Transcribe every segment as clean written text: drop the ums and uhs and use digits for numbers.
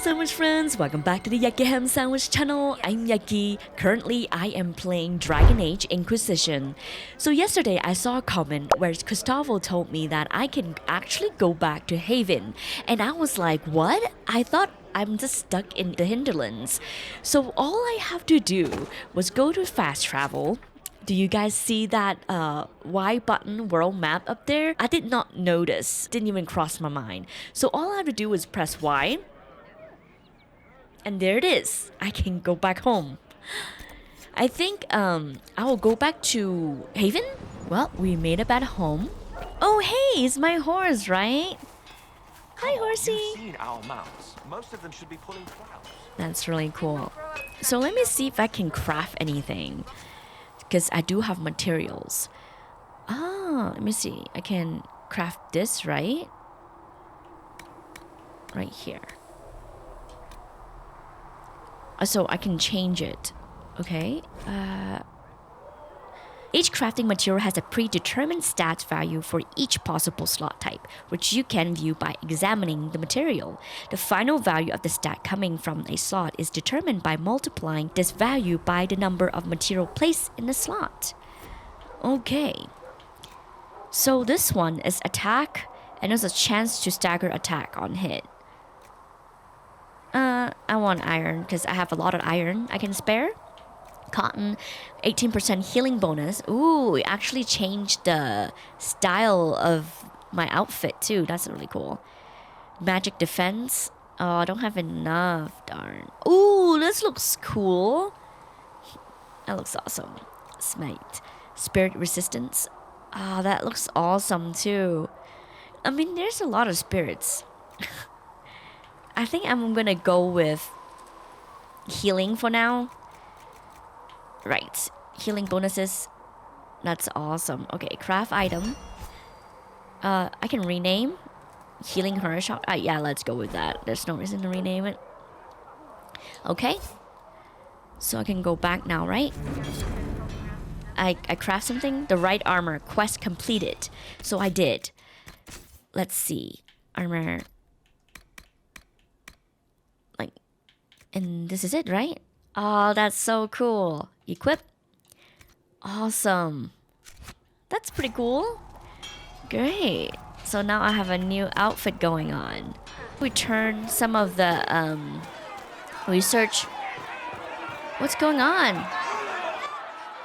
sandwich friends, welcome back to the Yucky Ham Sandwich channel. I'm Yucky. Currently, I am playing Dragon Age Inquisition. So yesterday, I saw a comment where Gustavo told me that I can actually go back to Haven. And I was like, what? I thought I'm just stuck in the hinterlands. So all I have to do was go to fast travel. Do you guys see that Y button world map up there? I did not notice. Didn't even cross my mind. So all I have to do is press Y. And there it is. I can go back home. I think I will go back to Haven. Well, we made it back home. Oh, hey, it's my horse, right? Hi, horsey. You've seen our mounts. Most of them should be pulling flowers. That's really cool. So let me see if I can craft anything. Because I do have materials. Let me see. I can craft this, right? Right here. So I can change it. Okay. Each crafting material has a predetermined stat value for each possible slot type, which you can view by examining the material. The final value of the stat coming from a slot is determined by multiplying this value by the number of material placed in the slot. Okay. So this one is attack, and there's a chance to stagger attack on hit. I want iron, because I have a lot of iron I can spare. Cotton, 18% healing bonus. Ooh, it actually changed the style of my outfit too. That's really cool. Magic defense. Oh, I don't have enough, darn. Ooh, this looks cool. That looks awesome. Smite. Spirit resistance. Ah, that looks awesome too. I mean, there's a lot of spirits. I think I'm gonna go with healing for now. Right, healing bonuses. That's awesome. Okay, craft item. I can rename. Healing her shot. Yeah, let's go with that. There's no reason to rename it. Okay. So I can go back now, right? I craft something. The right armor. Quest completed. So I did. Let's see. Armor. Like, and this is it, right? Oh, that's so cool. Equip. Awesome. That's pretty cool. Great. So now I have a new outfit going on. We turn some of the research. What's going on?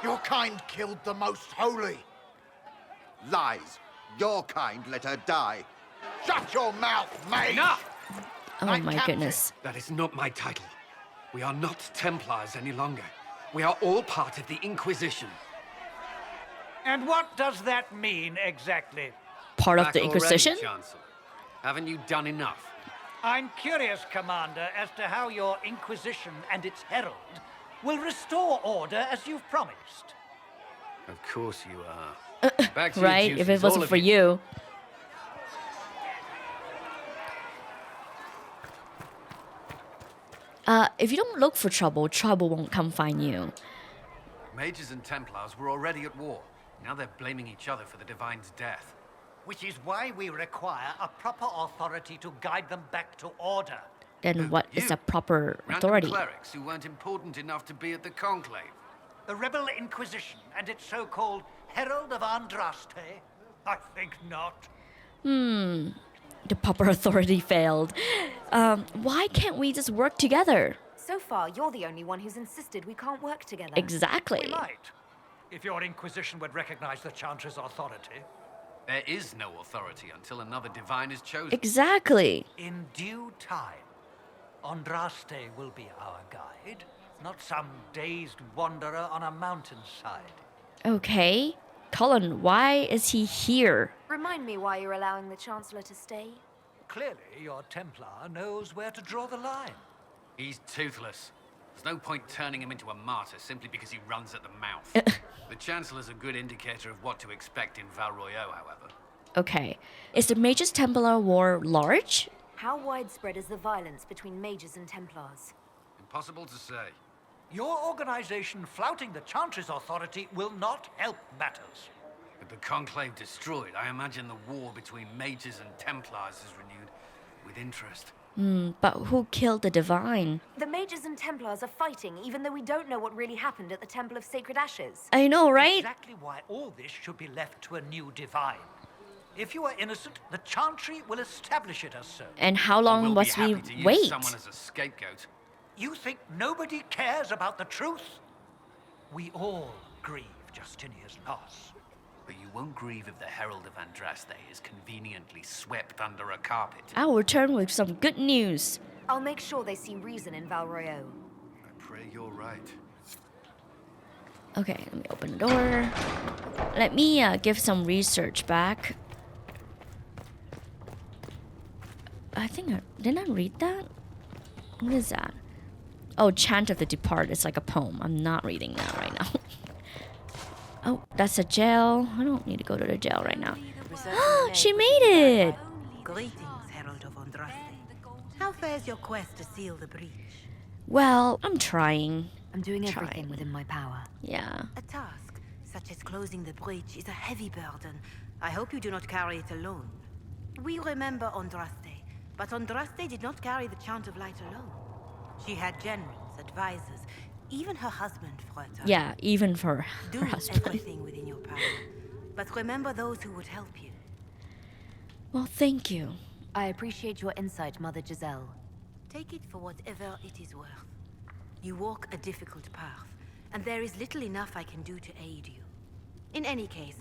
Your kind killed the most holy. Lies. Your kind let her die. Shut your mouth, mate! Enough! Oh Knight my captain. goodness. That is not my title. We are not Templars any longer. We are all part of the Inquisition. And what does that mean exactly? Part of Back the Inquisition? already, Chancellor. Haven't you done enough? I'm curious, Commander, as to how your Inquisition and its herald will restore order as you've promised. Of course you are. Back to your Right, if it duties, wasn't all of for you. If you don't look for trouble, trouble won't come find you. Mages and Templars were already at war. Now they're blaming each other for the Divine's death. Which is why we require a proper authority to guide them back to order. Then what is You. a proper Random authority? clerics who weren't important enough to be at the Conclave. The Rebel Inquisition and its so-called Herald of Andraste? I think not. The proper authority failed. Why can't we just work together? So far, you're the only one who's insisted we can't work together. Exactly. We might, if your Inquisition would recognize the Chancellor's authority. There is no authority until another Divine is chosen. Exactly. In due time, Andraste will be our guide, not some dazed wanderer on a mountainside. Okay. Colin, why is he here? Remind me why you're allowing the Chancellor to stay. Clearly, your Templar knows where to draw the line. He's toothless. There's no point turning him into a martyr simply because he runs at the mouth. The Chancellor's a good indicator of what to expect in Val Royeaux, however. Okay. Is the Mages Templar War large? How widespread is the violence between mages and Templars? Impossible to say. Your organization flouting the Chancellor's authority will not help matters. With the Conclave destroyed, I imagine the war between mages and Templars is renewed with interest. But who killed the divine? The mages and Templars are fighting, even though we don't know what really happened at the Temple of Sacred Ashes. I know, right? Exactly why all this should be left to a new divine. If you are innocent, the Chantry will establish it as so. And how long We'll must be we happy to use wait? someone as a scapegoat. You think nobody cares about the truth? We all grieve Justinia's loss. But you won't grieve if the Herald of Andraste is conveniently swept under a carpet. I will return with some good news. I'll make sure they see reason in Val Royeaux. I pray you're right. Okay, let me open the door. Let me give some research back. I think didn't I read that? What is that? Oh, Chant of the Depart. It's like a poem. I'm not reading that right now. Oh, that's a jail. I don't need to go to the jail right now. She made it! Greetings, Herald of Andraste. How fares your quest to seal the breach? Well, I'm trying. I'm doing Trying. everything within my power. Yeah. A task such as closing the breach is a heavy burden. I hope you do not carry it alone. We remember Andraste, but Andraste did not carry the Chant of Light alone. She had generals, advisors, even her husband fought her. Yeah, even for her Do husband. everything within your power, but remember those who would help you. Well, thank you. I appreciate your insight, Mother Giselle. Take it for whatever it is worth. You walk a difficult path, and there is little enough I can do to aid you. In any case,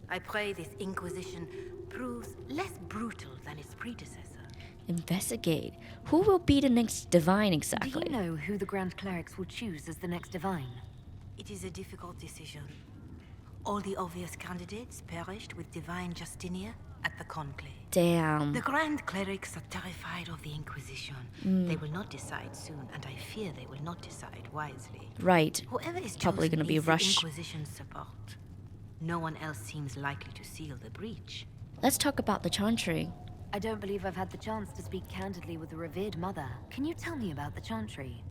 I pray this Inquisition proves less brutal than its predecessor. Investigate. Who will be the next divine Do exactly? you know who the Grand Clerics will choose as the next divine? It is a difficult decision. All the obvious candidates perished with Divine Justinia at the Conclave. Damn. The Grand Clerics are terrified of the Inquisition. They will not decide soon, and I fear they will not decide wisely. Right. Whoever is Probably chosen gonna be needs the rushed. Inquisition's support. No one else seems likely to seal the breach. Let's talk about the Chantry. I don't believe I've had the chance to speak candidly with the Revered Mother. Can you tell me about the Chantry?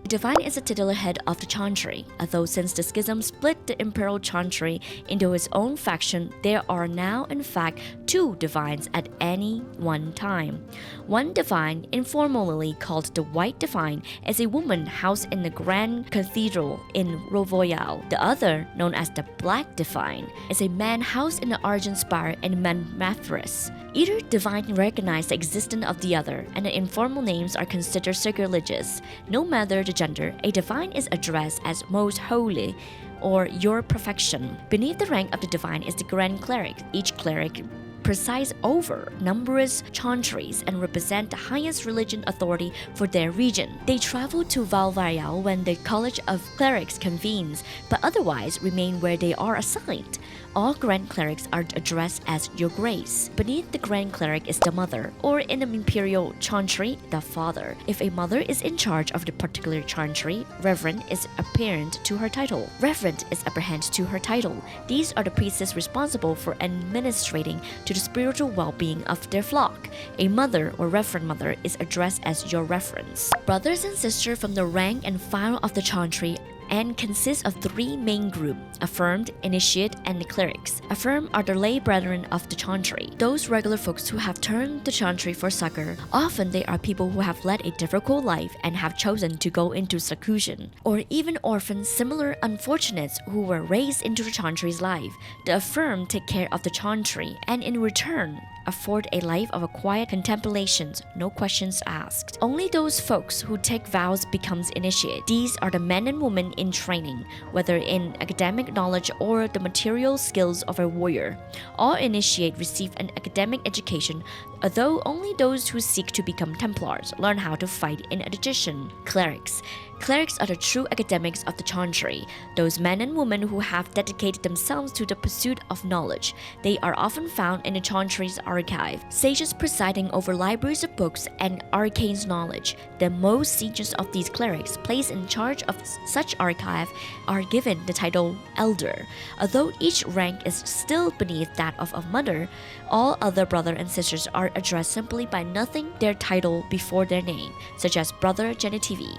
The Divine is the titular head of the Chantry, although since the schism split the Imperial Chantry into its own faction, there are now in fact two Divines at any one time. One Divine, informally called the White Divine, is a woman housed in the Grand Cathedral in Royaux. The other, known as the Black Divine, is a man housed in the Argent Spire in Manmathras. Either divine recognize the existence of the other, and the informal names are considered sacrilegious. No matter the gender, a divine is addressed as most holy or your perfection. Beneath the rank of the divine is the Grand Cleric. Each cleric presides over numerous chantries and represent the highest religion authority for their region. They travel to Val Royeaux when the College of Clerics convenes, but otherwise remain where they are assigned. All Grand Clerics are addressed as Your Grace. Beneath the Grand Cleric is the Mother, or in the Imperial Chantry, the Father. If a mother is in charge of the particular chantry, Reverend is apparent to her title. Reverend is apparent to her title. These are the priests responsible for administrating to the spiritual well-being of their flock. A mother or Reverend Mother is addressed as Your Reverence. Brothers and sisters from the rank and file of the chantry and consists of three main groups: Affirmed, Initiate, and the Clerics. Affirmed are the lay brethren of the chantry, those regular folks who have turned the chantry for succor. Often they are people who have led a difficult life and have chosen to go into seclusion, or even orphans, similar unfortunates who were raised into the chantry's life. The Affirmed take care of the chantry, and in return, afford a life of a quiet contemplation, no questions asked. Only those folks who take vows becomes initiate. These are the men and women in training, whether in academic knowledge or the material skills of a warrior. All initiate receive an academic education, although only those who seek to become Templars learn how to fight in addition. Clerics. Clerics are the true academics of the chantry, those men and women who have dedicated themselves to the pursuit of knowledge. They are often found in the chantry's archive, sages presiding over libraries of books and arcane knowledge. The most senior of these clerics, placed in charge of such archive, are given the title Elder. Although each rank is still beneath that of a mother, all other brothers and sisters are addressed simply by nothing their title before their name, such as Brother Genitivi.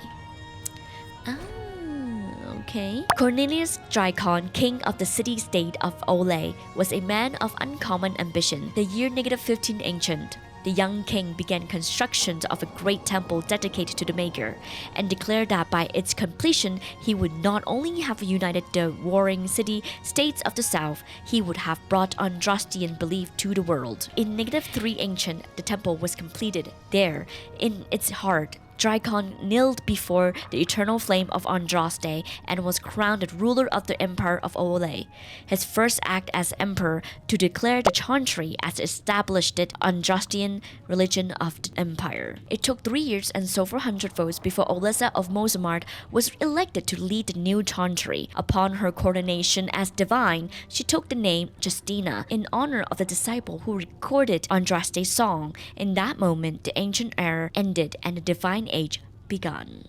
Okay. Cornelius Dracon, king of the city-state of Olay, was a man of uncommon ambition. The year -15 ancient. the young king began construction of a great temple dedicated to the Maker, and declared that by its completion, he would not only have united the warring city-states of the south, he would have brought Andrastian belief to the world. In -3 Ancient, the temple was completed. There, in its heart, Dracon knelt before the eternal flame of Andraste and was crowned ruler of the Empire of Olay. His first act as emperor to declare the chantry as established the Andrastian religion of the empire. It took 3 years and so 400 votes before Olesa of Mozamart was elected to lead the new chantry. Upon her coronation as divine, she took the name Justina in honor of the disciple who recorded Andraste's song. In that moment, the ancient era ended and the divine age begun.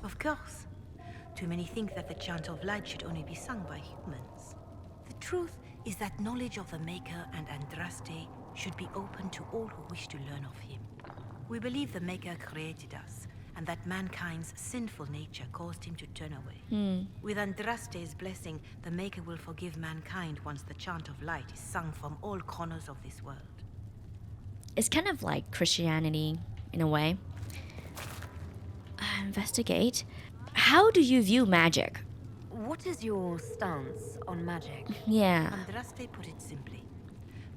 Of course. Too many think that the chant of light should only be sung by humans. The truth is that knowledge of the Maker and Andraste should be open to all who wish to learn of him. We believe the Maker created us, and that mankind's sinful nature caused him to turn away. With Andraste's blessing, the Maker will forgive mankind once the chant of light is sung from all corners of this world. It's kind of like Christianity in a way. Investigate. How do you view magic? What is your stance on magic? Yeah. Andraste put it simply.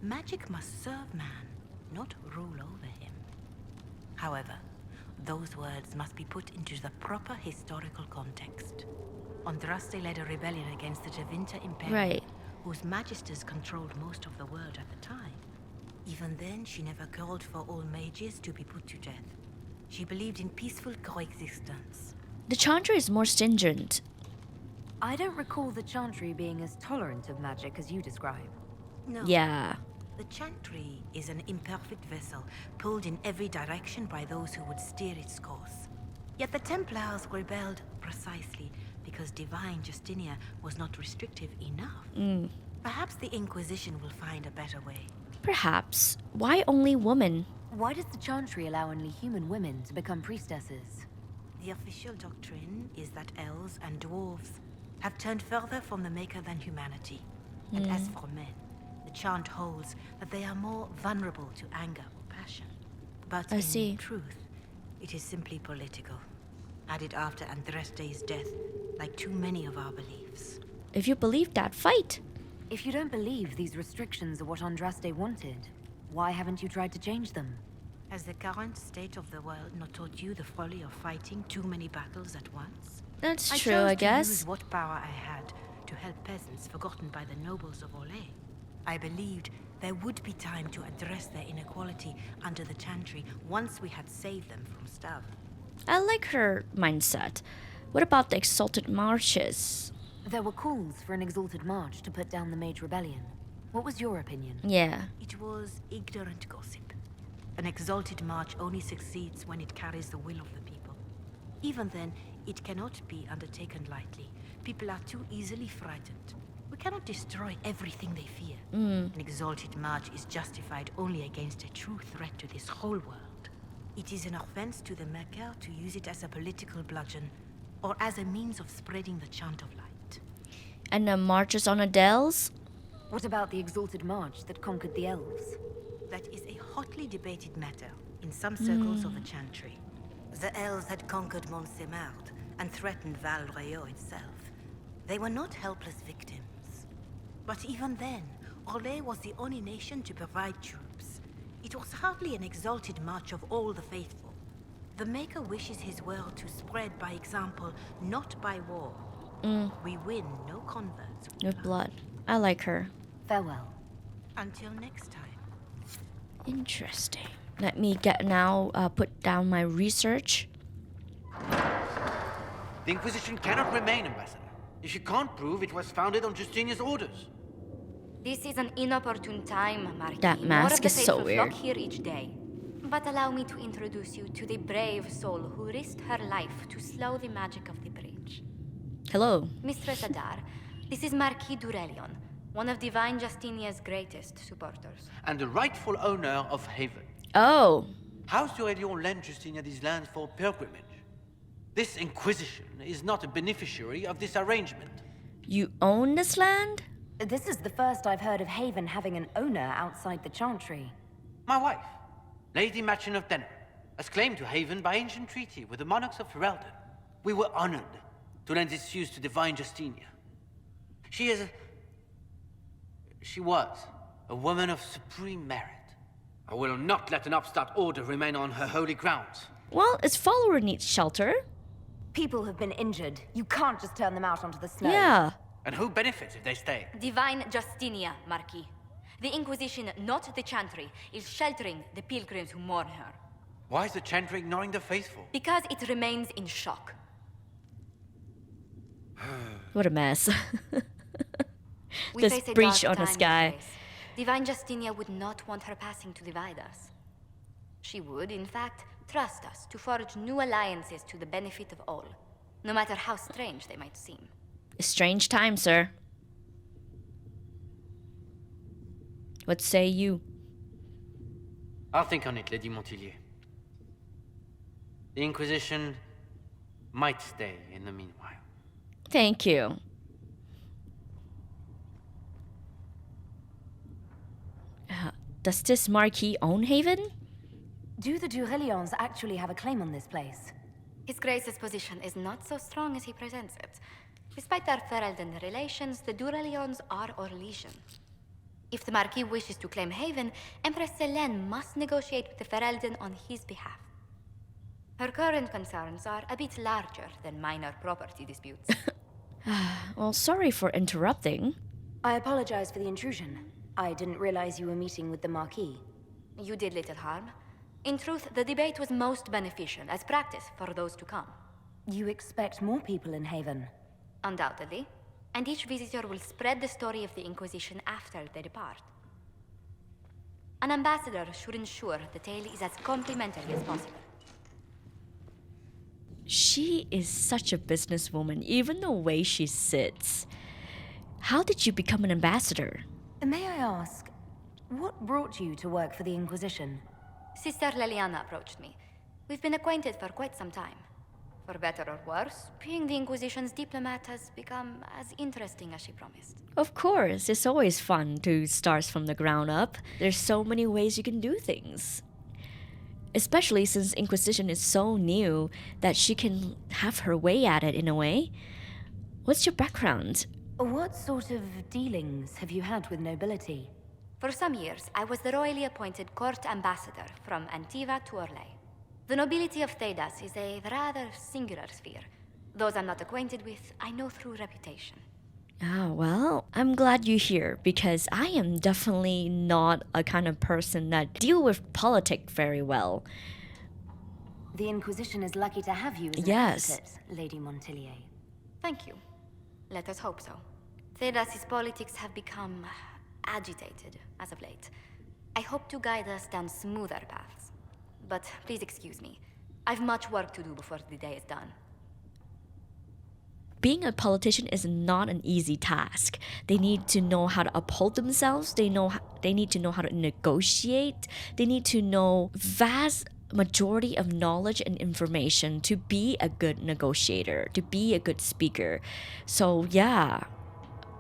Magic must serve man, not rule over him. However, those words must be put into the proper historical context. Andraste led a rebellion against the Tevinter Imperium, Right. whose magisters controlled most of the world at the time. Even then, she never called for all mages to be put to death. She believed in peaceful coexistence. The chantry is more stringent. I don't recall the chantry being as tolerant of magic as you describe. No. Yeah. The chantry is an imperfect vessel, pulled in every direction by those who would steer its course. Yet the Templars rebelled precisely because divine Justinia was not restrictive enough. Perhaps the Inquisition will find a better way. Perhaps. Why only women? Why does the chantry allow only human women to become priestesses? The official doctrine is that elves and dwarves have turned further from the Maker than humanity. And as for men, the chant holds that they are more vulnerable to anger or passion. But I in see. truth, it is simply political. Added after Andraste's death, like too many of our beliefs. If you believe that, fight. If you don't believe these restrictions are what Andraste wanted, why haven't you tried to change them? Has the current state of the world not taught you the folly of fighting too many battles at once? That's I true, chose I to guess. use what power I had to help peasants forgotten by the nobles of Olay. I believed there would be time to address their inequality under the chantry once we had saved them from starving. I like her mindset. What about the exalted marches? There were calls for an exalted march to put down the Mage Rebellion. What was your opinion? Yeah. It was ignorant gossip. An exalted march only succeeds when it carries the will of the people. Even then, it cannot be undertaken lightly. People are too easily frightened. We cannot destroy everything they fear. An exalted march is justified only against a true threat to this whole world. It is an offense to the Maker to use it as a political bludgeon, or as a means of spreading the chant of light. And the marches on the dells? What about the exalted march that conquered the elves? That is a hotly debated matter in some circles of the chantry. The elves had conquered Montsemart and threatened Val Royeaux itself. They were not helpless victims. But even then, Olay was the only nation to provide troops. It was hardly an exalted march of all the faithful. The Maker wishes his world to spread by example, not by war. We win no converts With blood. I like her. Farewell. Until next time. Interesting. Let me put down my research. The Inquisition cannot remain, Ambassador, if you can't prove it was founded on Justinia's orders. This is an inopportune time, Marquis. That More mask of the is so faithful weird. flock here each day. But allow me to introduce you to the brave soul who risked her life to slow the magic of the breach. Hello. Mistress Adar, this is Marquis Durelion, one of Divine Justinia's greatest supporters. And the rightful owner of Haven. Oh. House Durelion lent Justinia these lands for pilgrimage. This Inquisition is not a beneficiary of this arrangement. You own this land? This is the first I've heard of Haven having an owner outside the Chantry. My wife, Lady Machin of Denner, has claimed to Haven by ancient treaty with the monarchs of Ferelden. We were honored to lend its use to Divine Justinia. She was a woman of supreme merit. I will not let an upstart order remain on her holy grounds. Well, its follower needs shelter. People have been injured. You can't just turn them out onto the snow. Yeah. And who benefits if they stay? Divine Justinia, Marquis. The Inquisition, not the Chantry, is sheltering the pilgrims who mourn her. Why is the Chantry ignoring the faithful? Because it remains in shock. What a mess. We This face a breach dark on the time sky. to face. Divine Justinia would not want her passing to divide us. She would, in fact, trust us to forge new alliances to the benefit of all, no matter how strange they might seem. Strange time, sir. What say you? I'll think on it, Lady Montillier. The Inquisition might stay in the meanwhile. Thank you. Does this Marquis own Haven? Do the Durelions actually have a claim on this place? His Grace's position is not so strong as he presents it. Despite their Ferelden relations, the Durelions are our legion. If the Marquis wishes to claim Haven, Empress Selene must negotiate with the Ferelden on his behalf. Her current concerns are a bit larger than minor property disputes. Well, sorry for interrupting. I apologize for the intrusion. I didn't realize you were meeting with the Marquis. You did little harm. In truth, the debate was most beneficial as practice for those to come. You expect more people in Haven? Undoubtedly. And each visitor will spread the story of the Inquisition after they depart. An ambassador should ensure the tale is as complimentary as possible. She is such a businesswoman, even the way she sits. How did you become an ambassador? May I ask, what brought you to work for the Inquisition? Sister Leliana approached me. We've been acquainted for quite some time. For better or worse, being the Inquisition's diplomat has become as interesting as she promised. Of course, it's always fun to start from the ground up. There's so many ways you can do things. Especially since Inquisition is so new that she can have her way at it in a way. What's your background? What sort of dealings have you had with nobility? For some years, I was the royally appointed court ambassador from Antiva to Orlais. The nobility of Thedas is a rather singular sphere. Those I'm not acquainted with, I know through reputation. Ah, well, I'm glad you're here because I am definitely not a kind of person that deal with politics very well. The Inquisition is lucky to have you as an Yes. advocate, Lady Montillier. Thank you. Let us hope so. Thedas' politics have become agitated as of late. I hope to guide us down smoother paths. But please excuse me. I've much work to do before the day is done. Being a politician is not an easy task. They need to know how to uphold themselves. They need to know how to negotiate. They need to know vast majority of knowledge and information to be a good negotiator, to be a good speaker. So yeah,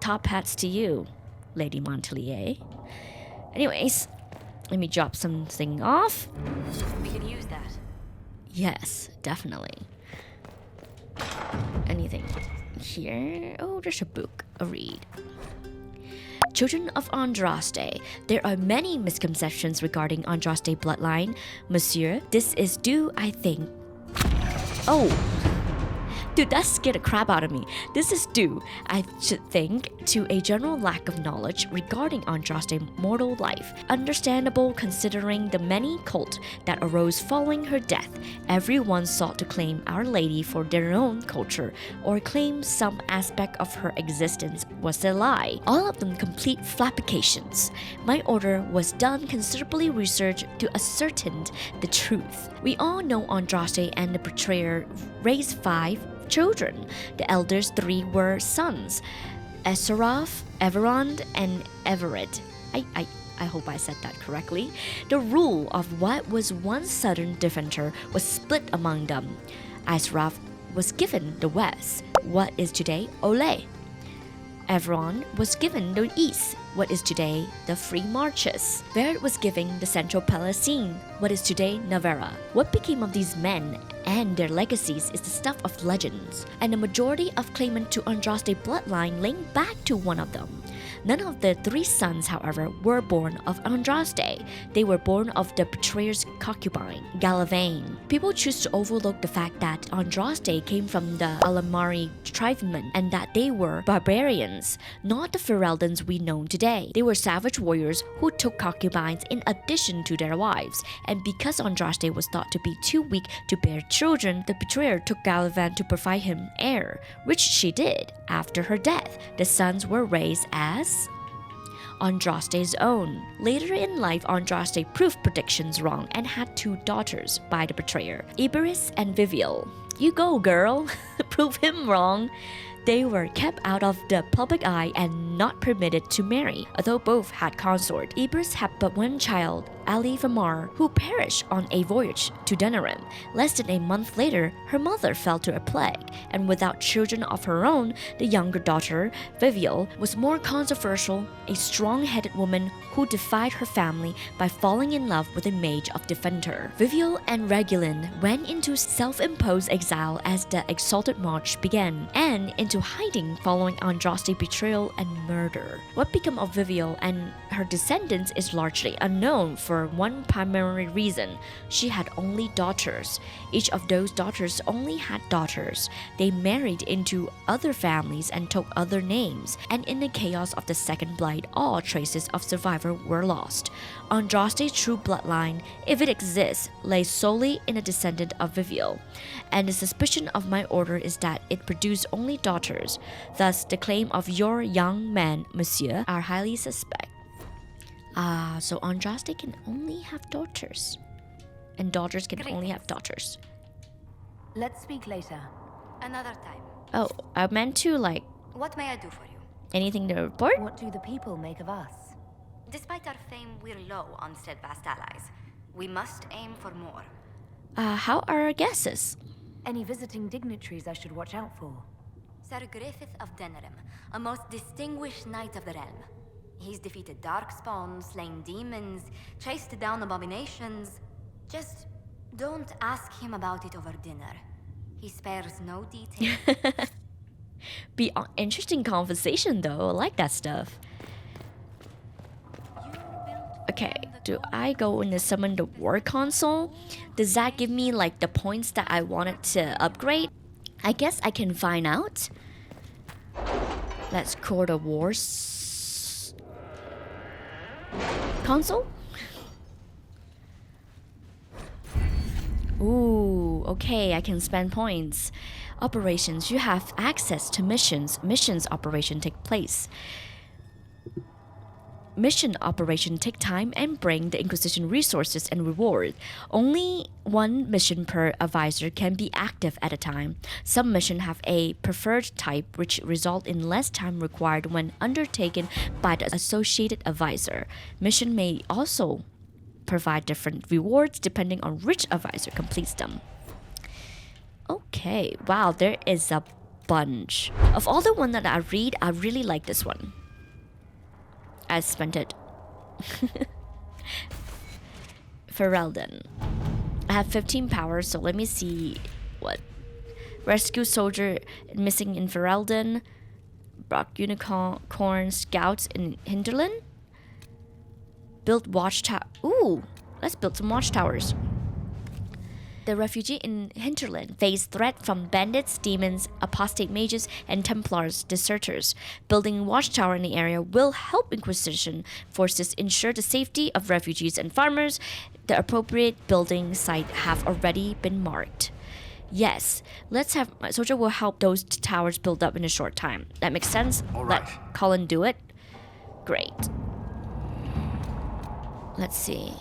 top hats to you, Lady Montillier. Anyways, let me drop something off. We can use that. Yes, definitely. Anything here? Oh, there's a book, a read. Children of Andraste. There are many misconceptions regarding Andraste bloodline. Monsieur, this is due, I think. Oh! Dude, that scared the crap out of me. This is due, I should think, to a general lack of knowledge regarding Andraste's mortal life. Understandable considering the many cults that arose following her death. Everyone sought to claim Our Lady for their own culture, or claim some aspect of her existence was a lie. All of them complete fabrications. My order was done considerably research to ascertain the truth. We all know Andraste and the betrayer raised 5 children. The eldest 3 were sons, Esaraf, Everond, and Everett. I hope I said that correctly. The rule of what was once southern Devonshire was split among them. Esaraf was given the west, what is today Olay. Evron was given the east, what is today the Free Marches. Varric was given the Central Palestine, what is today Navarra. What became of these men and their legacies is the stuff of legends, and the majority of claimant to Andraste bloodline link back to one of them. None of the 3 sons, however, were born of Andraste. They were born of the betrayer's concubine, Glandival. People choose to overlook the fact that Andraste came from the Alamari tribesmen and that they were barbarians, not the Ferelden's we know today. They were savage warriors who took concubines in addition to their wives, and because Andraste was thought to be too weak to bear children, the betrayer took Glandival to provide him heir, which she did. After her death, the sons were raised as Andraste's own. Later in life, Andraste proved predictions wrong and had 2 daughters by the betrayer, Iberis and Viviel. You go, girl. Prove him wrong. They were kept out of the public eye and not permitted to marry, although both had consort. Iberis had but 1 child, Ali Famar, who perished on a voyage to Denerim. Less than a month later, her mother fell to a plague, and without children of her own, the younger daughter, Viviel, was more controversial, a strong-headed woman who defied her family by falling in love with a mage of Defender. Viviel and Regulin went into self-imposed exile as the Exalted March began, and into hiding following Andraste's betrayal and murder. What became of Viviel and her descendants is largely unknown for one primary reason: she had only daughters. Each of those daughters only had daughters. They married into other families and took other names, and in the chaos of the Second Blight, all traces of survivor were lost. Andraste's true bloodline, if it exists, lay solely in a descendant of Viviel, and the suspicion of my order is that it produced only daughters. Thus, the claim of your young men, monsieur, are highly suspect. So Andraste can only have daughters, and daughters can only have daughters. Let's speak later. Another time. Oh, I meant to What may I do for you? anything to report? What do the people make of us? Despite our fame, we're low on steadfast allies. We must aim for more. How are our guesses? Any visiting dignitaries I should watch out for? Sir Griffith of Denerim, a most distinguished knight of the realm. He's defeated darkspawn, slain demons, chased down abominations. Just don't ask him about it over dinner. He spares no detail. Be an interesting conversation though. I like that stuff. Okay, do I go in and summon the war console? Does that give me the points that I wanted to upgrade? I guess I can find out. Let's call the wars console. Ooh, okay, I can spend points. Operations, you have access to missions. Missions operation take place. Mission operation take time and bring the Inquisition resources and reward. Only 1 mission per advisor can be active at a time. Some missions have a preferred type which result in less time required when undertaken by the associated advisor. Mission may also provide different rewards depending on which advisor completes them. Okay, wow, there is a bunch. Of all the ones that I read, I really like this one. I spent it. Ferelden. I have 15 power, so let me see what. Rescue soldier missing in Ferelden. Brock Unicorn scouts in Hinterland. Build watchtower. Ooh, let's build some watchtowers. The refugee in Hinterland face threat from bandits, demons, apostate mages, and Templars deserters. Building watchtower in the area will help Inquisition forces ensure the safety of refugees and farmers. The appropriate building site have already been marked. Yes, let's have my soldier will help those towers build up in a short time. That makes sense. All right. Let Colin do it. Great. Let's see.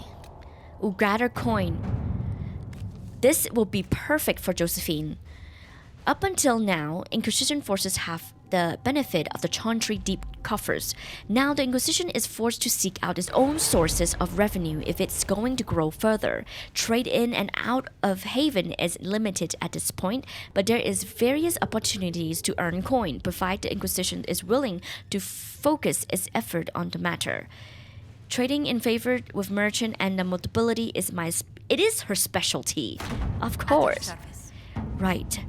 Ooh, gather coin. This will be perfect for Josephine. Up until now, Inquisition forces have the benefit of the Chantry Deep coffers. Now the Inquisition is forced to seek out its own sources of revenue if it's going to grow further. Trade in and out of Haven is limited at this point, but there is various opportunities to earn coin, provided the Inquisition is willing to focus its effort on the matter. Trading in favor with merchant and the multiplicity is it is her specialty, of course. Right.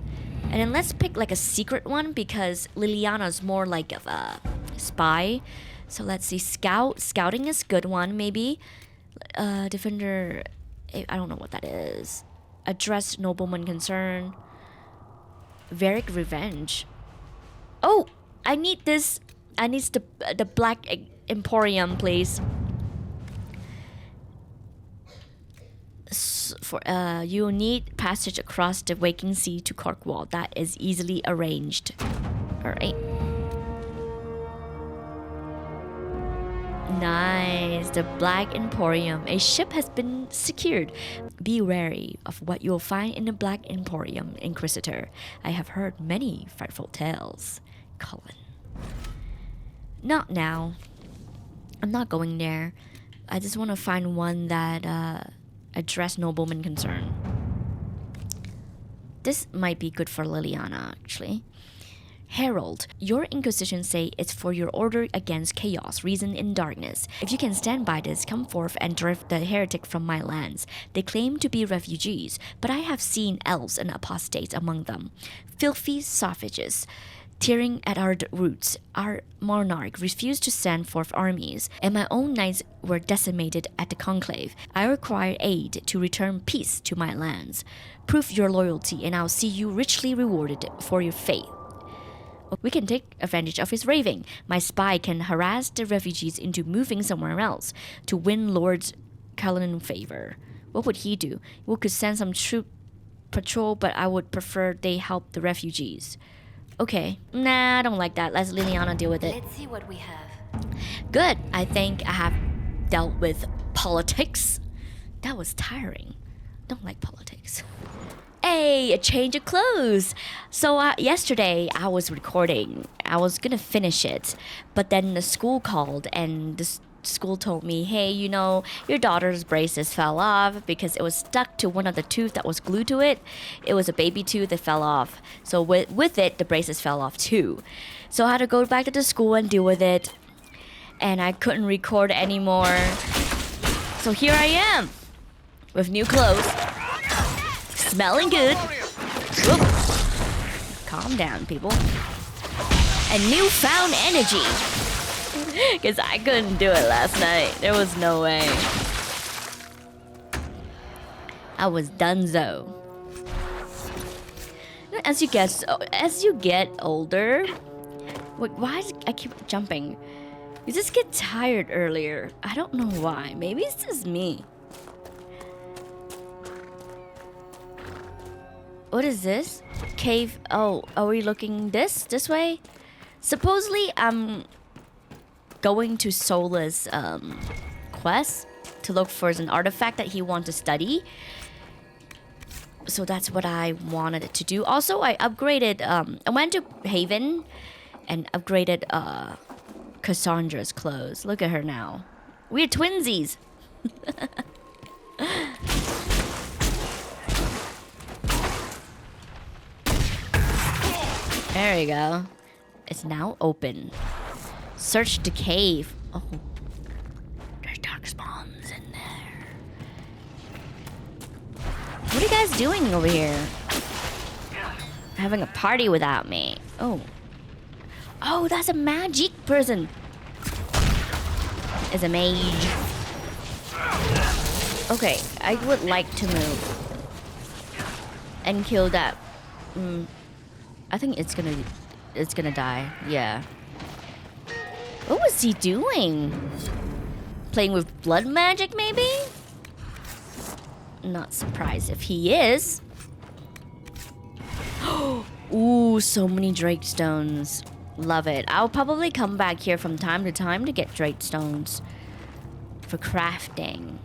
And then let's pick like a secret one because Leliana's more like of a spy. So let's see, scouting is good one maybe. Defender, I don't know what that is. Address nobleman concern. Varric revenge. Oh, I need this. I need the Black Emporium, please. You need passage across the Waking Sea to Corkwall. That is easily arranged. Alright. Nice. The Black Emporium. A ship has been secured. Be wary of what you'll find in the Black Emporium, Inquisitor. I have heard many frightful tales. Cullen. Not now. I'm not going there. I just want to find one that address nobleman concern. This might be good for Leliana, actually. Herald, your Inquisition say it's for your order against chaos, reason in darkness. If you can stand by this, come forth and drive the heretic from my lands. They claim to be refugees, but I have seen elves and apostates among them. Filthy savages. Tearing at our roots, our monarch refused to send forth armies, and my own knights were decimated at the conclave. I require aid to return peace to my lands. Prove your loyalty, and I'll see you richly rewarded for your faith. We can take advantage of his raving. My spy can harass the refugees into moving somewhere else to win Lord Cullen's favor. What would he do? We could send some troop patrol, but I would prefer they help the refugees. Okay. Nah, I don't like that. Let's Leliana deal with it. Let's see what we have. Good. I think I have dealt with politics. That was tiring. Don't like politics. Hey, a change of clothes. So yesterday I was recording. I was gonna finish it, but then the school called and the school told me, hey, you know, your daughter's braces fell off because it was stuck to one of the tooth that was glued to it. It was a baby tooth that fell off. So with it, the braces fell off too. So I had to go back to the school and deal with it. And I couldn't record anymore. So here I am with new clothes. Smelling good. Whoop. Calm down, people. And newfound energy. Because I couldn't do it last night. There was no way. I was donezo. As you get older, why do I keep jumping? You just get tired earlier. I don't know why. Maybe it's just me. What is this? Cave. Oh, are we looking this way? Supposedly, I'm going to Sola's quest to look for an artifact that he wants to study. So that's what I wanted to do. Also, I upgraded. I went to Haven and upgraded Cassandra's clothes. Look at her now. We're twinsies. There you go. It's now open. Search the cave. Oh, there's dark spawns in there. What are you guys doing over here? Having a party without me. Oh. Oh, that's a magic person. It's a mage. Okay, I would like to move and kill that. I think it's gonna die. Yeah. What was he doing? Playing with blood magic, maybe? Not surprised if he is. Ooh, so many Drake stones. Love it. I'll probably come back here from time to time to get Drake stones for crafting.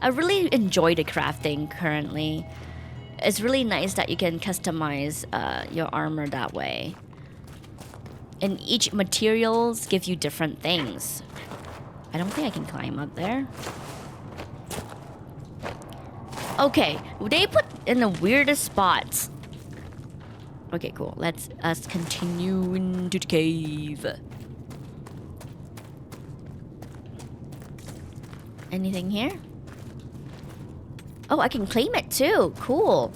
I really enjoy the crafting currently. It's really nice that you can customize your armor that way. And each materials give you different things. I don't think I can climb up there. Okay, they put in the weirdest spots. Okay, cool. Let's us continue into the cave. Anything here? Oh, I can claim it too. Cool.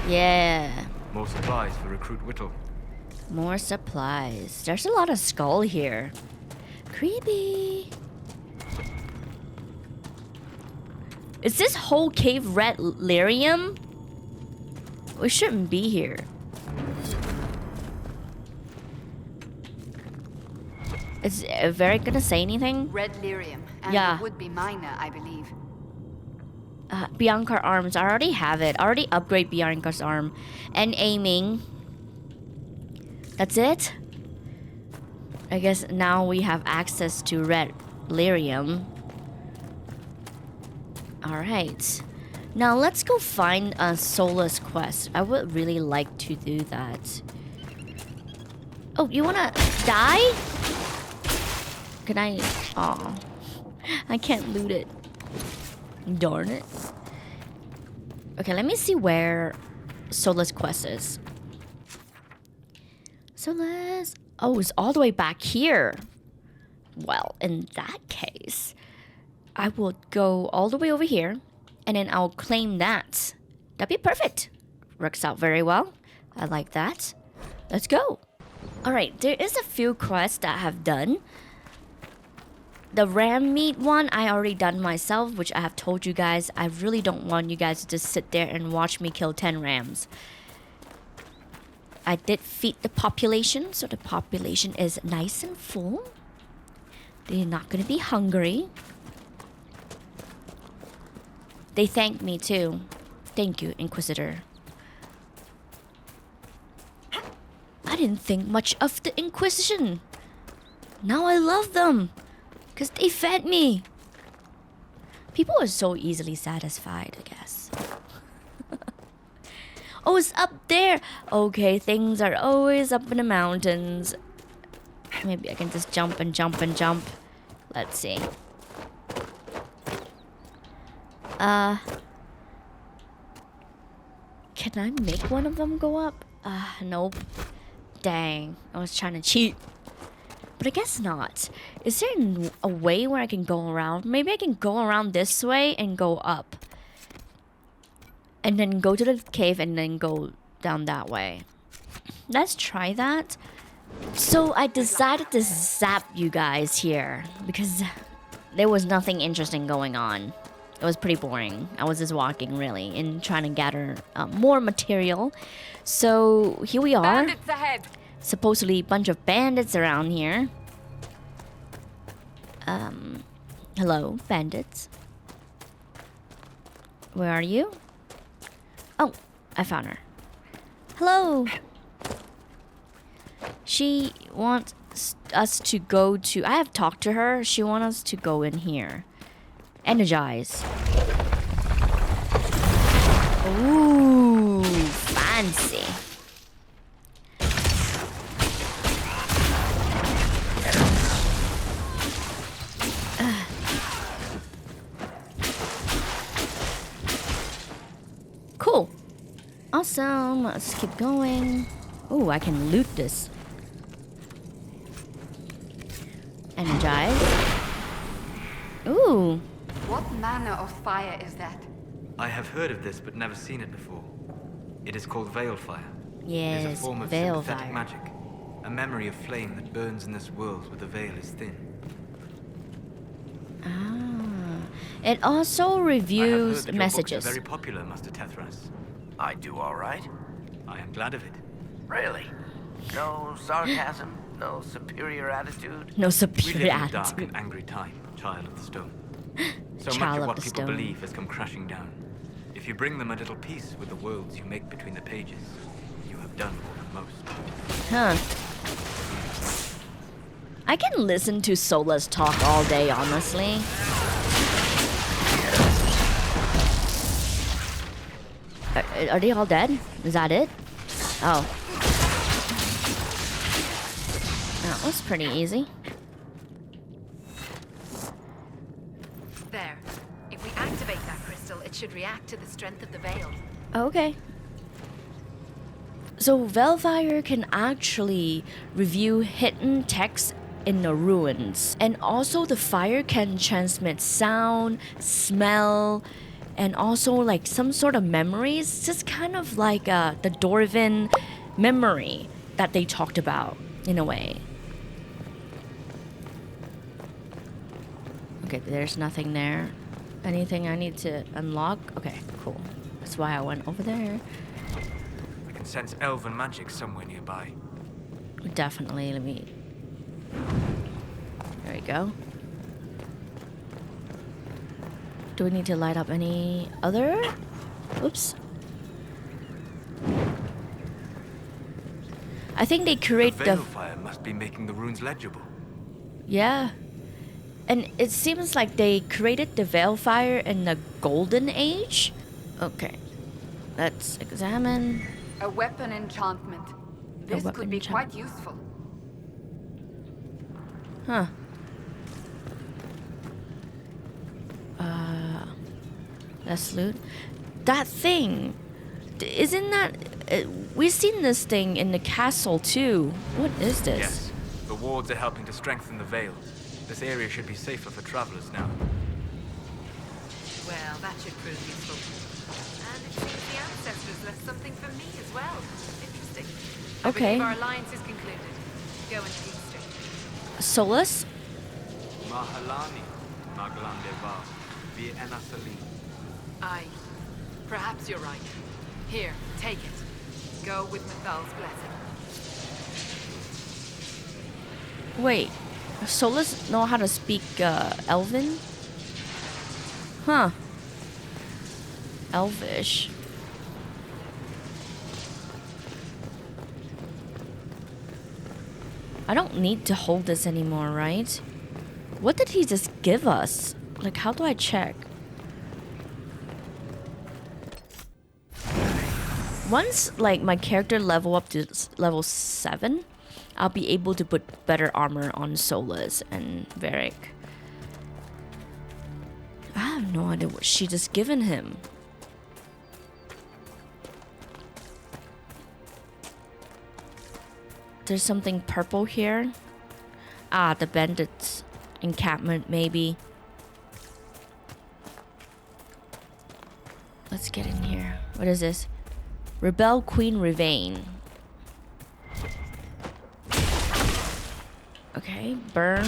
Yeah. More supplies for Recruit Whittle. More supplies. There's a lot of skull here. Creepy. Is this whole cave red lyrium? We shouldn't be here. Is Varric gonna say anything? Red lyrium. And Yeah. it would be minor, I believe. Bianca arms. I already have it. I already upgrade Bianca's arm. And aiming. That's it? I guess now we have access to red lyrium. Alright. Now let's go find a Solace quest. I would really like to do that. Oh, you wanna die? Can I? Aw. I can't loot it. Darn it. Okay, let me see where Solace quest is. Solace. Oh, it's all the way back here. Well, in that case, I will go all the way over here, and then I'll claim that. That'd be perfect. Works out very well. I like that. Let's go. Alright, there is a few quests that I have done. The ram meat one, I already done myself, which I have told you guys. I really don't want you guys to just sit there and watch me kill 10 rams. I did feed the population, so the population is nice and full. They're not gonna be hungry. They thanked me too. Thank you, Inquisitor. I didn't think much of the Inquisition. Now I love them. Because they fed me. People are so easily satisfied, I guess. Oh, it's up there. Okay, things are always up in the mountains. Maybe I can just jump and jump and jump. Let's see. Can I make one of them go up? Nope. Dang, I was trying to cheat. But I guess not. Is there a way where I can go around? Maybe I can go around this way and go up. And then go to the cave and then go down that way. Let's try that. So I decided to zap you guys here because there was nothing interesting going on. It was pretty boring. I was just walking really and trying to gather more material. So here we are. Bandits ahead. Supposedly a bunch of bandits around here. Hello, bandits. Where are you? Oh, I found her. Hello. She wants us to go to... I have talked to her. She wants us to go in here. Energize. Ooh, fancy. Cool. Awesome. Let's keep going. Ooh, I can loot this. Energize. Ooh. What manner of fire is that? I have heard of this, but never seen it before. It is called Veil Fire. It is Yes, a form of veil sympathetic fire. magic. A memory of flame that burns in this world where the veil is thin. Ah. It also I have heard reviews that your messages. books are very popular, Master Tethras. I do all right. I am glad of it. Really? No sarcasm? No superior attitude? No We superior live in a dark attitude. and angry time, Child of the Stone. So Child much of of what the people Stone. believe has come crashing down. If you bring them a little peace with the worlds you make between the pages, you have done more than most. Huh. I can listen to Solace talk all day, honestly. Are they all dead? Is that it? Oh. that was pretty easy. There. If we activate that crystal, it should react to the strength of the veil. Okay. So Velfire can actually review hidden text in the ruins. And also the fire can transmit sound, smell, and also like some sort of memories. Just kind of like the Dwarven memory that they talked about in a way. Okay, there's nothing there. Anything I need to unlock? Okay, cool. That's why I went over there. I can sense elven magic somewhere nearby. Definitely, let me... There we go. Do we need to light up any other? Oops. I think they create the fire must be making the runes legible. Yeah. And it seems like they created the Veilfire in the Golden Age. Okay. Let's examine. A weapon enchantment. This could be quite useful. Huh. Let's loot. That thing. Isn't that... we've seen this thing in the castle too. What is this? Yes. The wards are helping to strengthen the veil. This area should be safer for travelers now. Well, that should prove useful. And it seems the ancestors left something for me as well. Interesting. I believe our alliance is concluded. Go and peace. Solus? Halani, Glandival, Enaslin. Aye. Perhaps you're right. Here, take it. Go with Mathal's blessing. Wait. Solus know how to speak Elven? Huh. Elvish. I don't need to hold this anymore, right? What did he just give us? Like, how do I check? Once, like, my character level up to level 7, I'll be able to put better armor on Solus and Varric. I have no idea what she just given him. There's something purple here. Ah, the bandits encampment, maybe. Let's get in here. What is this? Rebel Queen Revain. Okay, burn.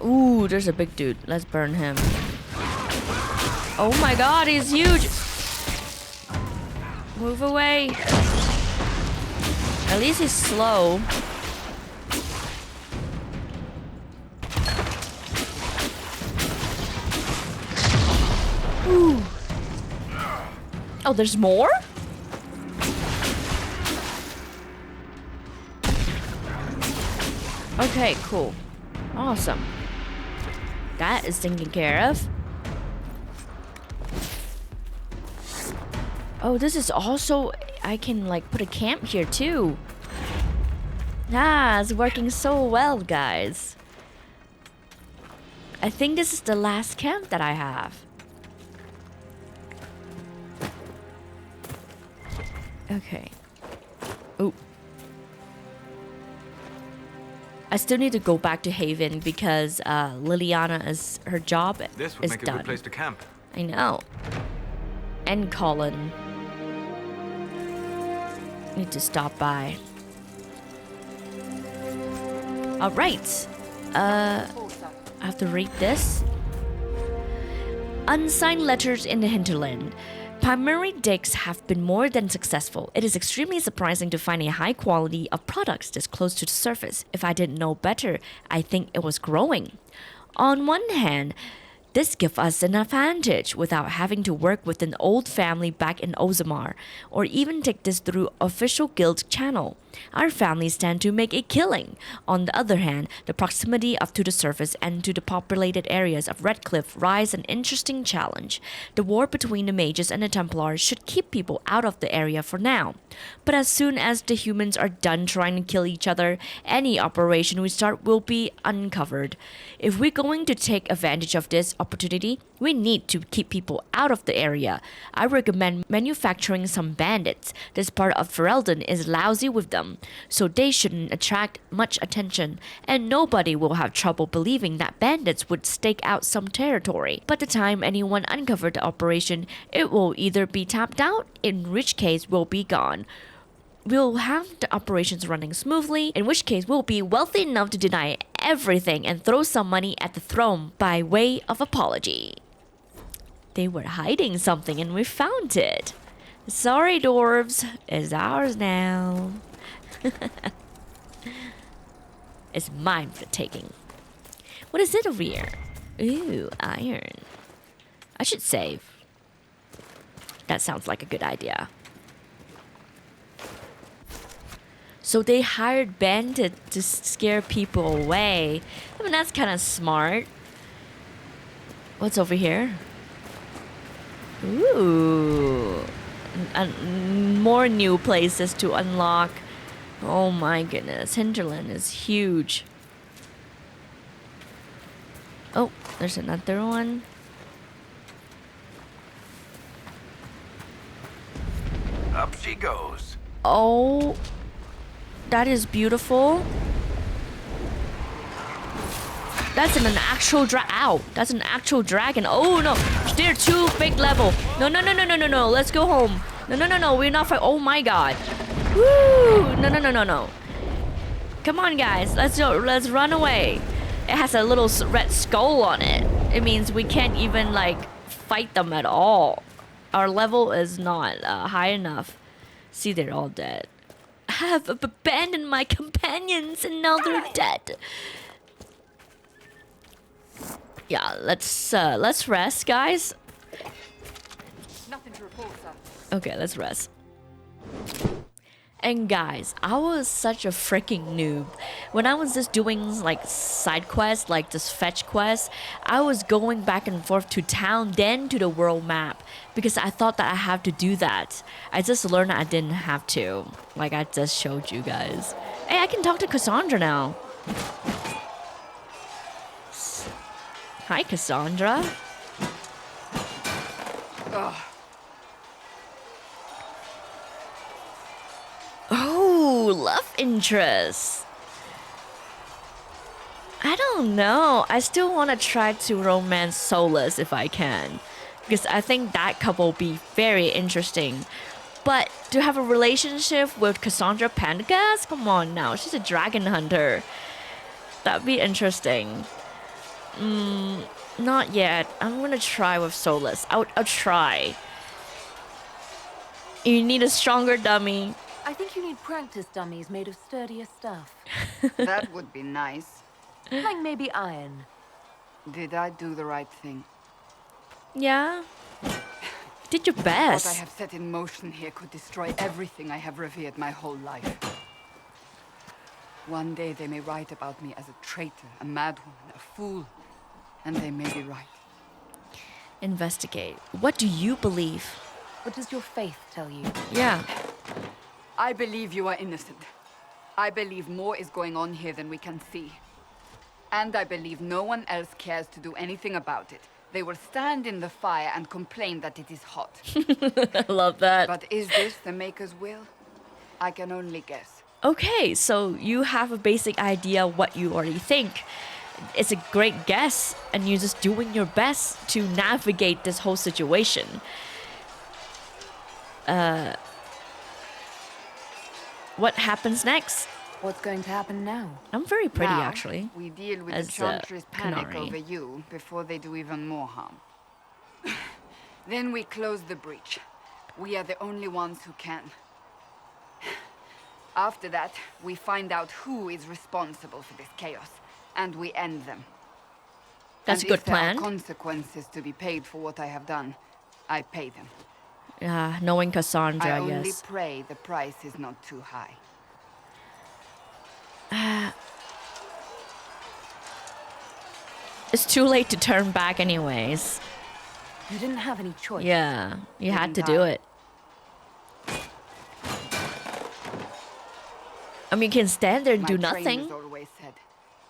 Ooh, there's a big dude. Let's burn him. Oh my god, he's huge! Move away. At least he's slow. Ooh. Oh, there's more? Okay, cool. Awesome. That is taken care of. Oh, this is also... I can, like, put a camp here, too. Ah, it's working so well, guys. I think this is the last camp that I have. Okay. Ooh. I still need to go back to Haven because Leliana is her job This would is make done. a good place to camp. I know. And Colin. Need to stop by. All right. I have to read this. Unsigned letters in the hinterland. Primary digs have been more than successful. It is extremely surprising to find a high quality of products this close to the surface. If I didn't know better, I think it was growing. On one hand, this gives us an advantage without having to work with an old family back in Ozamar, or even take this through official guild channel. our families stand to make a killing. On the other hand, the proximity to the surface and to the populated areas of Redcliffe rise an interesting challenge. The war between the mages and the Templars should keep people out of the area for now. But as soon as the humans are done trying to kill each other, any operation we start will be uncovered. If we're going to take advantage of this opportunity, we need to keep people out of the area. I recommend manufacturing some bandits. This part of Ferelden is lousy with them, so they shouldn't attract much attention, and nobody will have trouble believing that bandits would stake out some territory. By the time anyone uncovers the operation, it will either be tapped out, in which case we'll be gone. We'll have the operations running smoothly, in which case we'll be wealthy enough to deny everything and throw some money at the throne by way of apology. They were hiding something and we found it. Sorry, dwarves. It's ours now. It's mine for the taking. What is it over here? Ooh, iron. I should save. That sounds like a good idea. So they hired bandits to scare people away. I mean, that's kind of smart. What's over here? Ooh. More new places to unlock. Oh my goodness. Hinterland is huge. Oh, there's another one. Up she goes. Oh, that is beautiful. That's an actual Ow! That's an actual dragon. Oh no! They're too big level. No! Let's go home. No! We're not. Oh my god! Woo! No! Come on, guys. Let's go. Let's run away. It has a little red skull on it. It means we can't even like fight them at all. Our level is not high enough. See, they're all dead. I have abandoned my companions and now they're dead. Yeah, let's rest, guys. Nothing to report, sir. Okay, let's rest. And guys, I was such a freaking noob. When I was just doing like side quests, like this fetch quest, I was going back and forth to town, then to the world map, because I thought that I have to do that. I just learned I didn't have to. Like I just showed you guys. Hey, I can talk to Cassandra now. Hi, Cassandra. Ugh. Oh, love interest. I don't know. I still want to try to romance Solus if I can, because I think that couple will be very interesting. But to have a relationship with Cassandra Pendergast? Come on now, she's a dragon hunter. That'd be interesting. Not yet. I'm gonna try with Solus. I'll try. You need a stronger dummy. I think you need practice dummies made of sturdier stuff. That would be nice. Like maybe iron. Did I do the right thing? Yeah. Did your best. What I have set in motion here could destroy everything I have revered my whole life. One day they may write about me as a traitor, a madwoman, a fool. And they may be right. Investigate. What do you believe? What does your faith tell you? Yeah. I believe you are innocent. I believe more is going on here than we can see. And I believe no one else cares to do anything about it. They will stand in the fire and complain that it is hot. I love that. But is this the Maker's will? I can only guess. Okay, so you have a basic idea what you already think. It's a great guess, and you're just doing your best to navigate this whole situation. What happens next? What's going to happen now? I'm very pretty, Now, actually. We deal with as, the Chantry's panic Canary. over you before they do even more harm. Then we close the breach. We are the only ones who can. After that, we find out who is responsible for this chaos, and we end them. That's and a good if there plan. are consequences to be paid for what I have done, I pay them. Knowing Cassandra, I only yes. pray the price is not too high. It's too late to turn back anyways. You didn't have any choice. Yeah, you had to do it. I mean, you can stand there and do nothing. My trainers always said,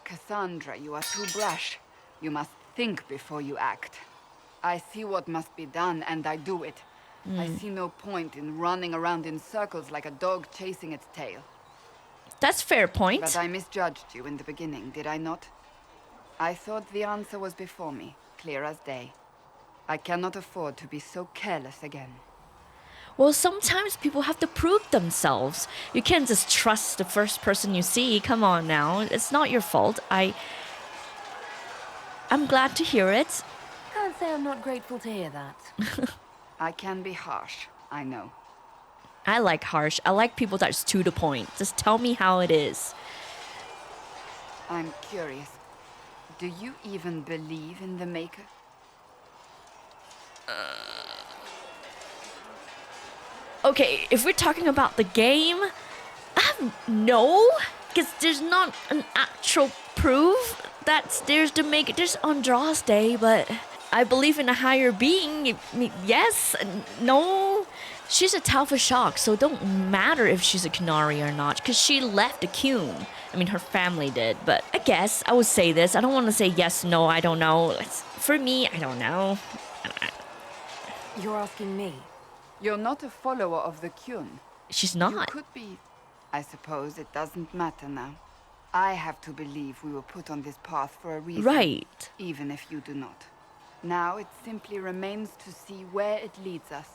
Cassandra, you are too brash. You must think before you act. I see what must be done, and I do it. I see no point in running around in circles like a dog chasing its tail. That's fair point. But I misjudged you in the beginning, did I not? I thought the answer was before me, clear as day. I cannot afford to be so careless again. Well, sometimes people have to prove themselves. You can't just trust the first person you see. Come on now. It's not your fault. I'm glad to hear it. Can't say I'm not grateful to hear that. I can be harsh, I know. I like harsh. I like people that's to the point. Just tell me how it is. I'm curious. Do you even believe in the Maker? Okay, if we're talking about the game, no, because there's not an actual proof that there's the Maker. There's Andraste, but I believe in a higher being. Yes, no. She's a Talfa Shock, so it don't matter if she's a Canary or not, because she left the Cune. I mean, her family did, but I guess I would say this. I don't want to say yes, no, I don't know. For me, I don't know. You're asking me? You're not a follower of the Cune. She's not. You could be. I suppose it doesn't matter now. I have to believe we were put on this path for a reason. Right. Even if you do not. Now it simply remains to see where it leads us.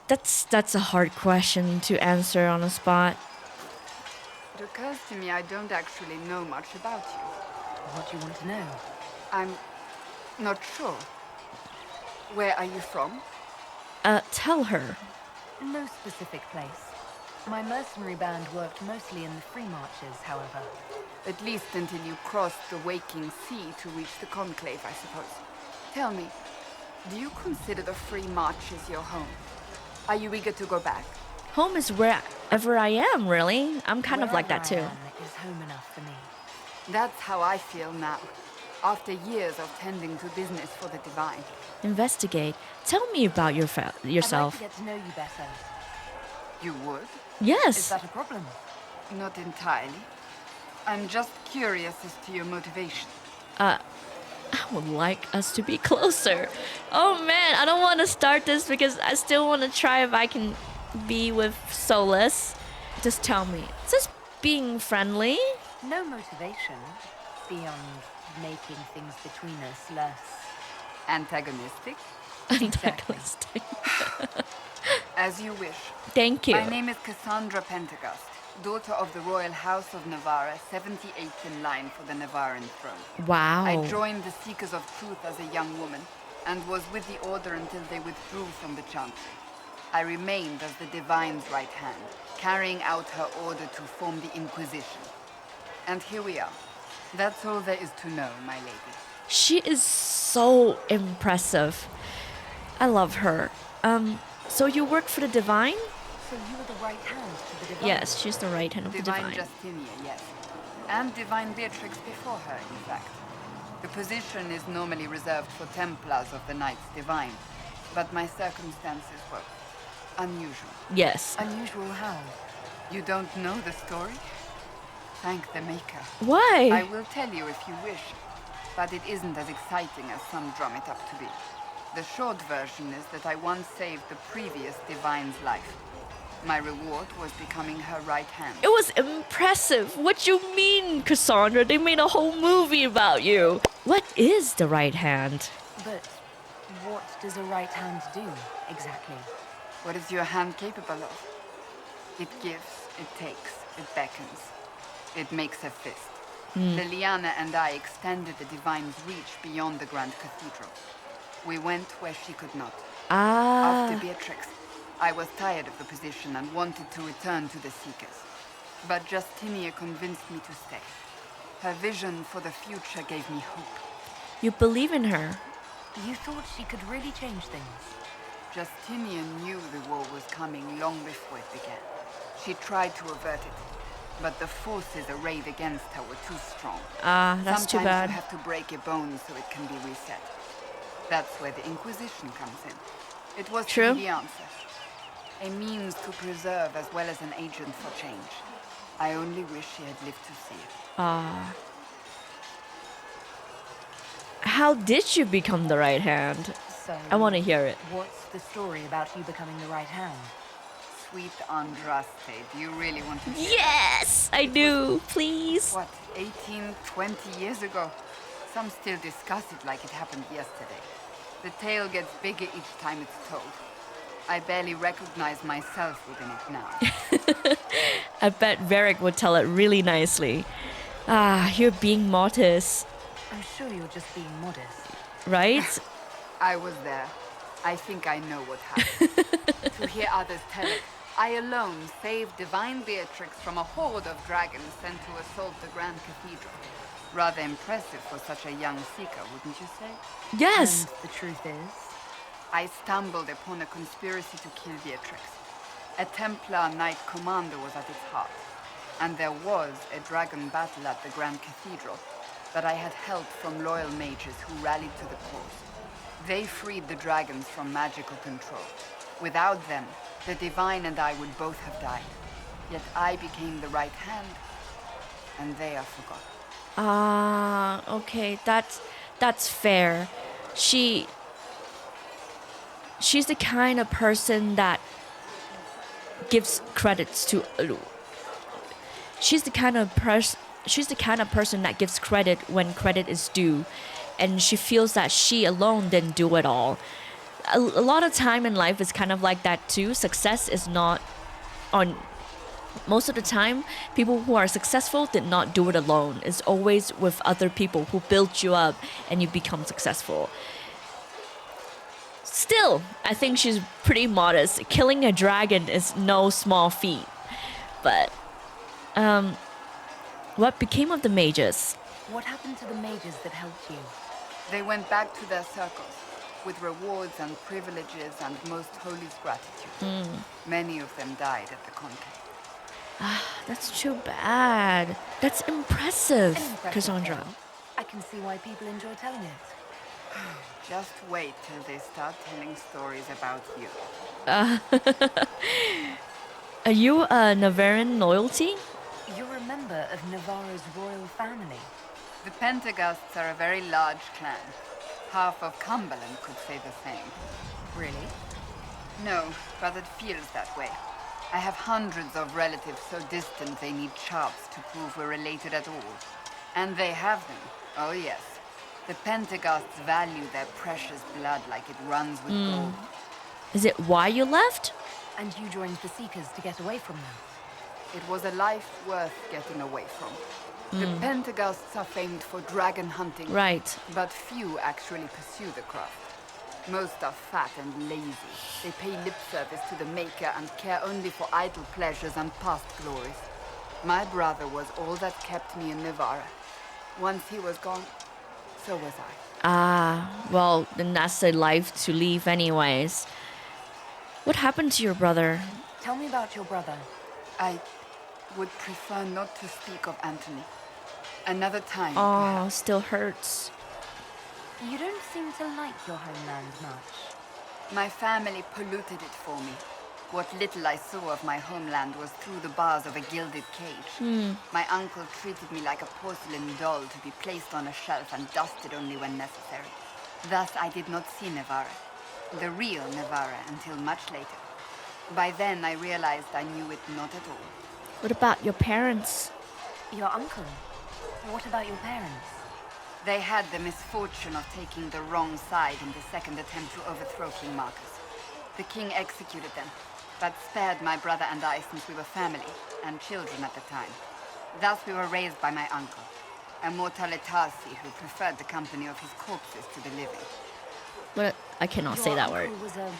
That's a hard question to answer on the spot. It occurs to me I don't actually know much about you. What do you want to know? I'm not sure. Where are you from? Tell her. No specific place. My mercenary band worked mostly in the free marches, however. At least until you crossed the waking sea to reach the Conclave, I suppose. Tell me, do you consider the free marches your home? Are you eager to go back? Home is wherever I am, really. I'm kind of like that too. Is home enough for me. That's how I feel now, after years of tending to business for the Divine. Investigate. Tell me about yourself. I'd like to get to know you better. You would? Yes. Is that a problem? Not entirely. I'm just curious as to your motivation. I would like us to be closer. Oh man, I don't want to start this because I still want to try if I can be with Solus. Just tell me. Just being friendly. No motivation beyond making things between us less antagonistic. Antagonistic. As you wish. Thank you. My name is Cassandra Pentecost, daughter of the Royal House of Navarra, 78th in line for the Navarran throne. Wow. I joined the Seekers of Truth as a young woman, and was with the Order until they withdrew from the Chantry. I remained as the Divine's right hand, carrying out her order to form the Inquisition. And here we are. That's all there is to know, my lady. She is so impressive. I love her. So you work for the Divine? So you were the right hand to the Divine? Yes, she's the right hand of the Divine. Justinia, yes. And Divine Beatrix before her, in fact. The position is normally reserved for Templars of the Knights Divine, but my circumstances were unusual. Yes. Unusual how? You don't know the story? Thank the Maker. Why? I will tell you if you wish, but it isn't as exciting as some drum it up to be. The short version is that I once saved the previous Divine's life. My reward was becoming her right hand. It was impressive. What you mean, Cassandra? They made a whole movie about you. What is the right hand? But what does a right hand do, exactly? What is your hand capable of? It gives, it takes, it beckons. It makes a fist. Leliana and I extended the Divine's reach beyond the Grand Cathedral. We went where she could not. After Beatrix, I was tired of the position and wanted to return to the Seekers. But Justinia convinced me to stay. Her vision for the future gave me hope. You believe in her? You thought she could really change things? Justinia knew the war was coming long before it began. She tried to avert it. But the forces arrayed against her were too strong. That's too bad. Sometimes you have to break a bone so it can be reset. That's where the Inquisition comes in. It was True. the answer. A means to preserve as well as an agent for change. I only wish she had lived to see it. How did you become the right hand? So, I want to hear it. what's the story about you becoming the right hand? Sweet Andraste, do you really want to hear Yes, I do. Please. What, 18, 20 years ago? Some still discuss it like it happened yesterday. The tale gets bigger each time it's told. I barely recognize myself within it now. I bet Varric would tell it really nicely. You're being modest, I'm sure you're just being modest. right? I was there. I think I know what happened. To hear others tell it, I alone saved divine Beatrix from a horde of dragons sent to assault the Grand Cathedral. Rather impressive for such a young seeker, wouldn't you say? Yes. And the truth is? I stumbled upon a conspiracy to kill Beatrix. A Templar Knight Commander was at its heart, and there was a dragon battle at the Grand Cathedral, but I had help from loyal mages who rallied to the cause. They freed the dragons from magical control. Without them, the Divine and I would both have died. Yet I became the right hand, and they are forgotten. Okay, that's fair. She's the kind of person that gives credits to. She's the kind of person that gives credit when credit is due, and she feels that she alone didn't do it all. A lot of time in life is kind of like that too. Success is not on. Most of the time, people who are successful did not do it alone. It's always with other people who build you up and you become successful. Still, I think she's pretty modest. Killing a dragon is no small feat. But, what became of the mages? What happened to the mages that helped you? They went back to their circles, with rewards and privileges and most holy gratitude. Many of them died at the conclave. That's too bad. That's impressive, An impressive Cassandra. tale. I can see why people enjoy telling it. Just wait till they start telling stories about you. Are you a Navaran loyalty? You're a member of Navarra's royal family. The Pentaghasts are a very large clan. Half of Cumberland could say the same. Really? No, but it feels that way. I have hundreds of relatives so distant they need charts to prove we're related at all. And they have them. Oh yes. The Pentaghasts value their precious blood like it runs with gold. Is it why you left? And you joined the Seekers to get away from them. It was a life worth getting away from. The Pentaghasts are famed for dragon hunting. Right. But few actually pursue the craft. Most are fat and lazy. They pay lip service to the Maker and care only for idle pleasures and past glories. My brother was all that kept me in Navarra. Once he was gone, so was I. Well, then that's the life to leave anyways. What happened to your brother? Tell me about your brother. I would prefer not to speak of Anthony. Another time, Oh, perhaps. still hurts. You don't seem to like your homeland much. My family polluted it for me. What little I saw of my homeland was through the bars of a gilded cage. My uncle treated me like a porcelain doll to be placed on a shelf and dusted only when necessary. Thus, I did not see Navarra, the real Navarra, until much later. By then, I realized I knew it not at all. What about your parents? Your uncle? What about your parents? They had the misfortune of taking the wrong side in the second attempt to overthrow King Marquis. The king executed them, but spared my brother and I since we were family and children at the time. Thus we were raised by my uncle, a mortalitasi who preferred the company of his corpses to the living. What? I cannot say that word. Your uncle was a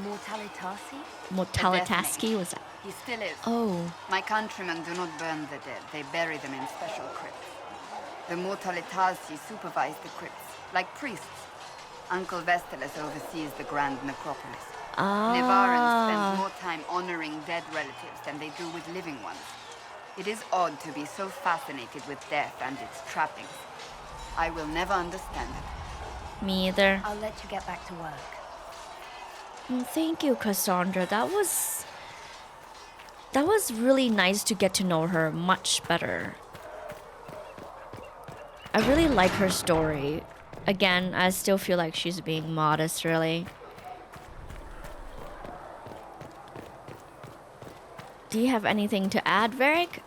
mortalitasi? Mortalitaski was that? He still is. Oh. My countrymen do not burn the dead, they bury them in special crypts. The mortalitasi supervise the crypts, like priests. Uncle Vestalis oversees the grand necropolis. Navarrans spend more time honoring dead relatives than they do with living ones. It is odd to be so fascinated with death and its trappings. I will never understand it. Me either. I'll let you get back to work. Thank you, Cassandra. That was really nice to get to know her much better. I really like her story. Again, I still feel like she's being modest, really. Do you have anything to add, Varric?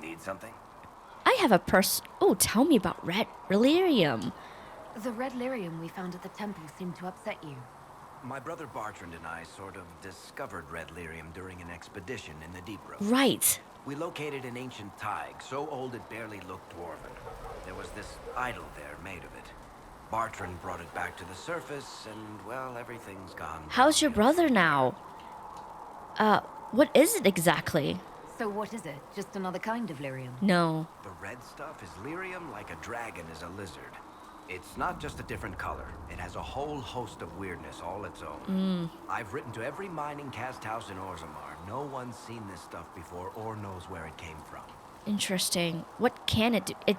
Need something? I have a Oh, tell me about Red Lyrium. The red lyrium we found at the temple seemed to upset you. My brother Bertrand and I sort of discovered red lyrium during an expedition in the Deep Road. Right. We located an ancient thaig, so old it barely looked dwarven. There was this idol there made of it. Bertrand brought it back to the surface, and, well, everything's gone. How's your brother now? What is it exactly? So what is it? Just another kind of lyrium? No. The red stuff is lyrium like a dragon is a lizard. It's not just a different color. It has a whole host of weirdness all its own. I've written to every mining cast house in Orzammar. No one's seen this stuff before or knows where it came from. Interesting. What can it do? It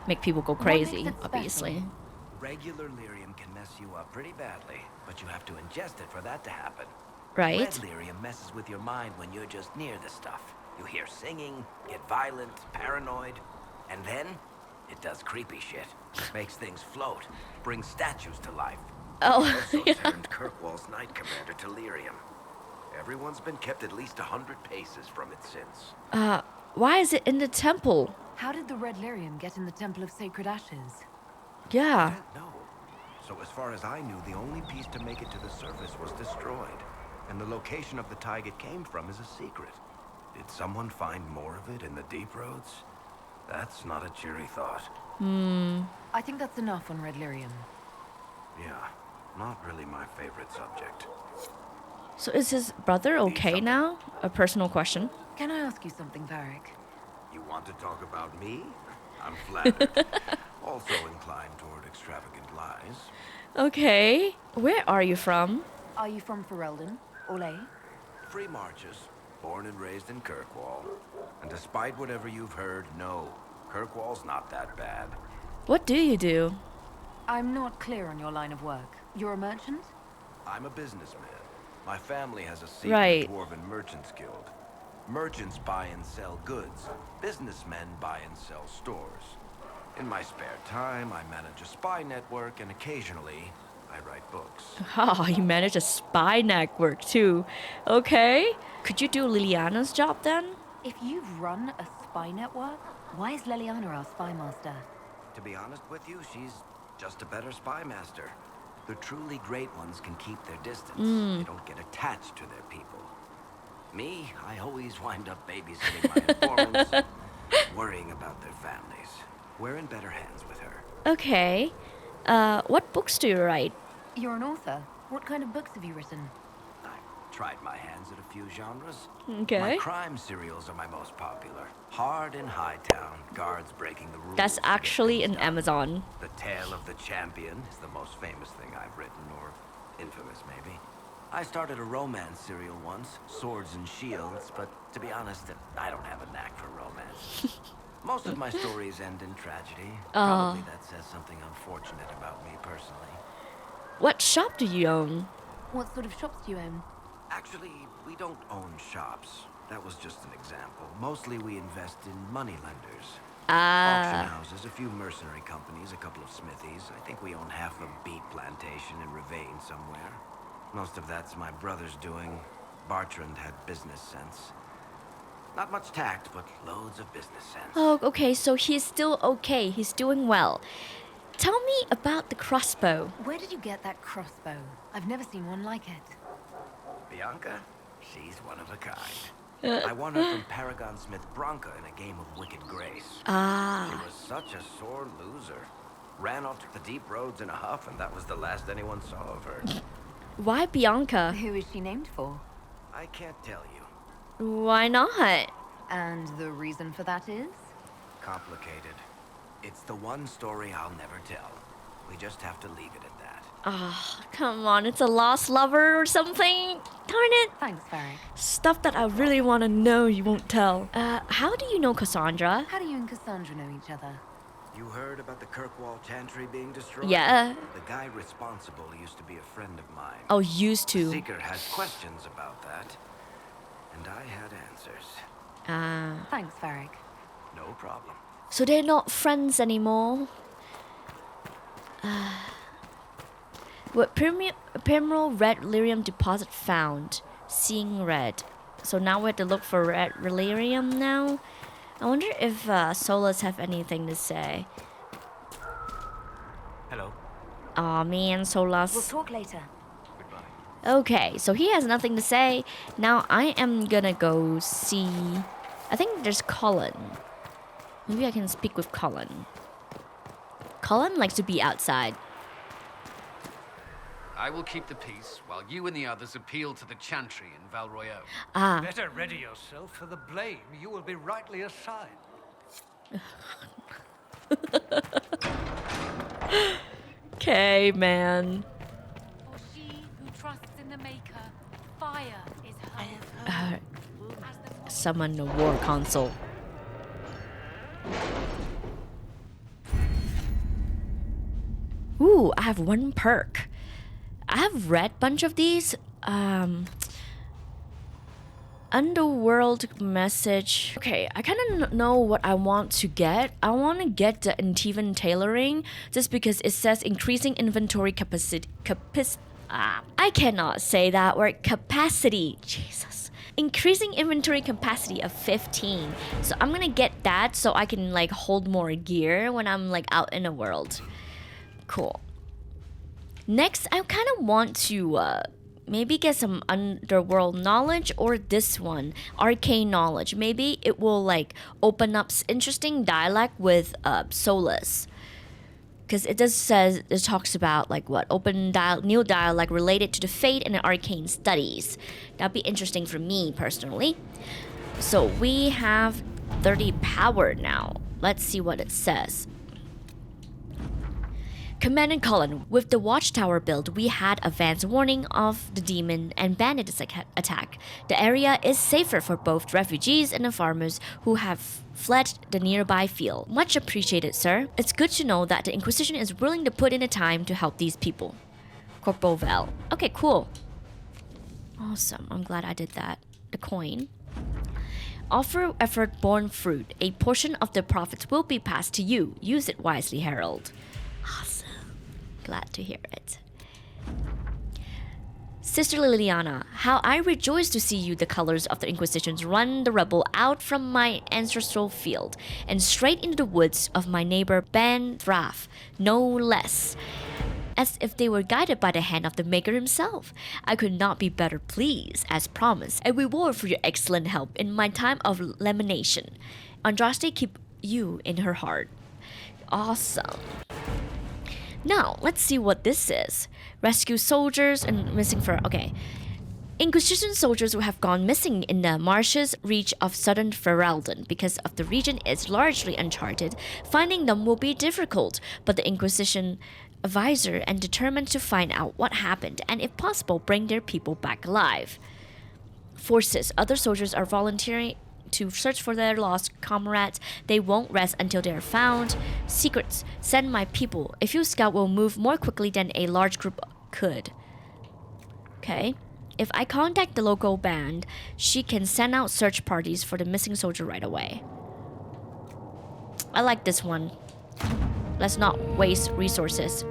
make people go crazy, obviously. Regular lyrium can mess you up pretty badly, but you have to ingest it for that to happen. Right. Red lyrium messes with your mind when you're just near the stuff. You hear singing, get violent, paranoid, and then it does creepy shit. Makes things float, brings statues to life. Oh, Also turned Kirkwall's Knight Commander to lyrium. Everyone's been kept at least 100 paces from it since. Why is it in the temple? How did the red lyrium get in the Temple of Sacred Ashes? Yeah. No. So as far as I knew, the only piece to make it to the surface was destroyed. And the location of the thaig it came from is a secret. Did someone find more of it in the deep roads? That's not a cheery thought. I think that's enough on red lyrium. Yeah, not really my favorite subject. So is his brother okay now? A personal question. Can I ask you something, Varric? You want to talk about me? I'm flattered. Also inclined toward extravagant lies. Okay. Where are you from? Are you from Ferelden? Ole? Free marches, born and raised in Kirkwall. And despite whatever you've heard, no, Kirkwall's not that bad. What do you do? I'm not clear on your line of work. You're a merchant? I'm a businessman. My family has a seat Right. in the Dwarven Merchants Guild. Merchants buy and sell goods. Businessmen buy and sell stores. In my spare time, I manage a spy network, and occasionally, I write books. Oh, you manage a spy network too. Okay. Could you do Leliana's job then? If you run a spy network, why is Leliana our spy master? To be honest with you, she's just a better spy master. The truly great ones can keep their distance. They don't get attached to their people. Me, I always wind up babysitting my informants, worrying about their families. We're in better hands with her. Okay. What books do you write? You're an author. What kind of books have you written? I've tried my hands at a few genres. Okay. My crime serials are my most popular. Hard in Hightown, guards breaking the rules. That's to get actually things in done. Amazon. The Tale of the Champion is the most famous thing I've written, or infamous maybe. I started a romance serial once, Swords and Shields, but to be honest, I don't have a knack for romance. Most of my stories end in tragedy. Probably that says something unfortunate about me personally. What shop do you own? What sort of shops do you own? Actually, we don't own shops. That was just an example. Mostly we invest in money lenders. Auction houses, a few mercenary companies, a couple of smithies. I think we own half a beet plantation in Ravane somewhere. Most of that's my brother's doing. Bertrand had business sense. Not much tact, but loads of business sense. Oh, okay, so he's still okay. He's doing well. Tell me about the crossbow. Where did you get that crossbow? I've never seen one like it. Bianca? She's one of a kind. I won her from Paragon Smith Bronca in a game of Wicked Grace. She was such a sore loser. Ran off to the deep roads in a huff, and that was the last anyone saw of her. Why Bianca? Who is she named for? I can't tell you. Why not? And the reason for that is? Complicated. It's the one story I'll never tell. We just have to leave it at that. Ah, come on, it's a lost lover or something. Darn it. Thanks, Varric. Stuff that I really want to know you won't tell. How do you know Cassandra? How do you and Cassandra know each other? You heard about the Kirkwall Chantry being destroyed? Yeah. The guy responsible used to be a friend of mine. Oh, used to. The Seeker has questions about that, and I had answers. Thanks, Varric. No problem. So they're not friends anymore. What Primrose Red Lyrium deposit found. Seeing red. So now we have to look for red Lyrium now. I wonder if Solas have anything to say. Hello. Aw, man, Solas. We'll talk later. Goodbye. Okay, so he has nothing to say. Now I am gonna go see... I think there's Colin. Maybe I can speak with Colin. Colin likes to be outside. I will keep the peace while you and the others appeal to the Chantry in Val Royeaux. Better ready yourself for the blame. You will be rightly assigned. Okay, man. For she who trusts in the Maker, fire is her. Summon the war console. Ooh, I have one perk. I have read a bunch of these. Underworld message. Okay, I kind of know what I want to get. I want to get the Antivan tailoring just because it says increasing inventory capacity. I cannot say that word. Capacity. Jesus. Increasing inventory capacity of 15. So I'm gonna get that so I can like hold more gear when I'm like out in the world. Cool. Next, I kind of want to maybe get some underworld knowledge, or this one, arcane knowledge. Maybe it will like open up interesting dialogue with Solas. Because it talks about like what new dialogue related to the fate and the arcane studies. That'd be interesting for me personally. So we have 30 power now. Let's see what it says. Commander Colin, with the watchtower build, we had advance warning of the demon and bandit attack. The area is safer for both refugees and the farmers who have fled the nearby field. Much appreciated, sir. It's good to know that the Inquisition is willing to put in the time to help these people. Corporal Val. Okay, cool. Awesome. I'm glad I did that. The coin. Offer effort born fruit. A portion of the profits will be passed to you. Use it wisely, Herald. Awesome. Glad to hear it. Sister Leliana, how I rejoice to see you the colors of the Inquisitions run the rebel out from my ancestral field and straight into the woods of my neighbor Ben Thraff, no less. As if they were guided by the hand of the Maker himself. I could not be better pleased, as promised, a reward for your excellent help in my time of lamentation. Andraste keep you in her heart. Awesome. Now, let's see what this is. Rescue soldiers and missing for... Okay. Inquisition soldiers who have gone missing in the marshes reach of southern Ferelden. Because of the region is largely uncharted, finding them will be difficult, but the Inquisition advisor and determined to find out what happened and if possible bring their people back alive. Forces. Other soldiers are volunteering to search for their lost comrades. They won't rest until they are found. Secrets. Send my people. A few scouts will move more quickly than a large group could. Okay. If I contact the local band, she can send out search parties for the missing soldier right away. I like this one. Let's not waste resources.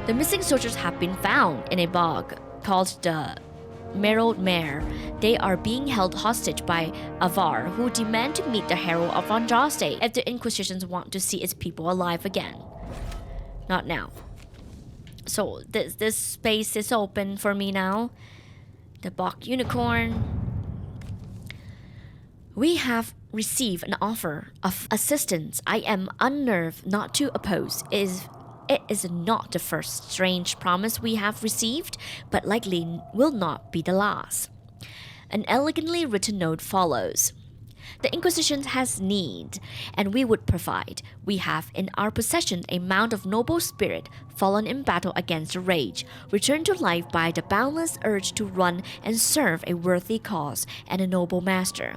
The missing soldiers have been found in a bog called the Merald Mare. They are being held hostage by Avar, who demand to meet the Herald of Andraste if the Inquisitions want to see its people alive again. Not now. So this space is open for me now. The Bok Unicorn. We have received an offer of assistance I am unnerved not to oppose. It is not the first strange promise we have received, but likely will not be the last. An elegantly written note follows. The Inquisition has need, and we would provide. We have in our possession a mound of noble spirit, fallen in battle against the rage, returned to life by the boundless urge to run and serve a worthy cause and a noble master.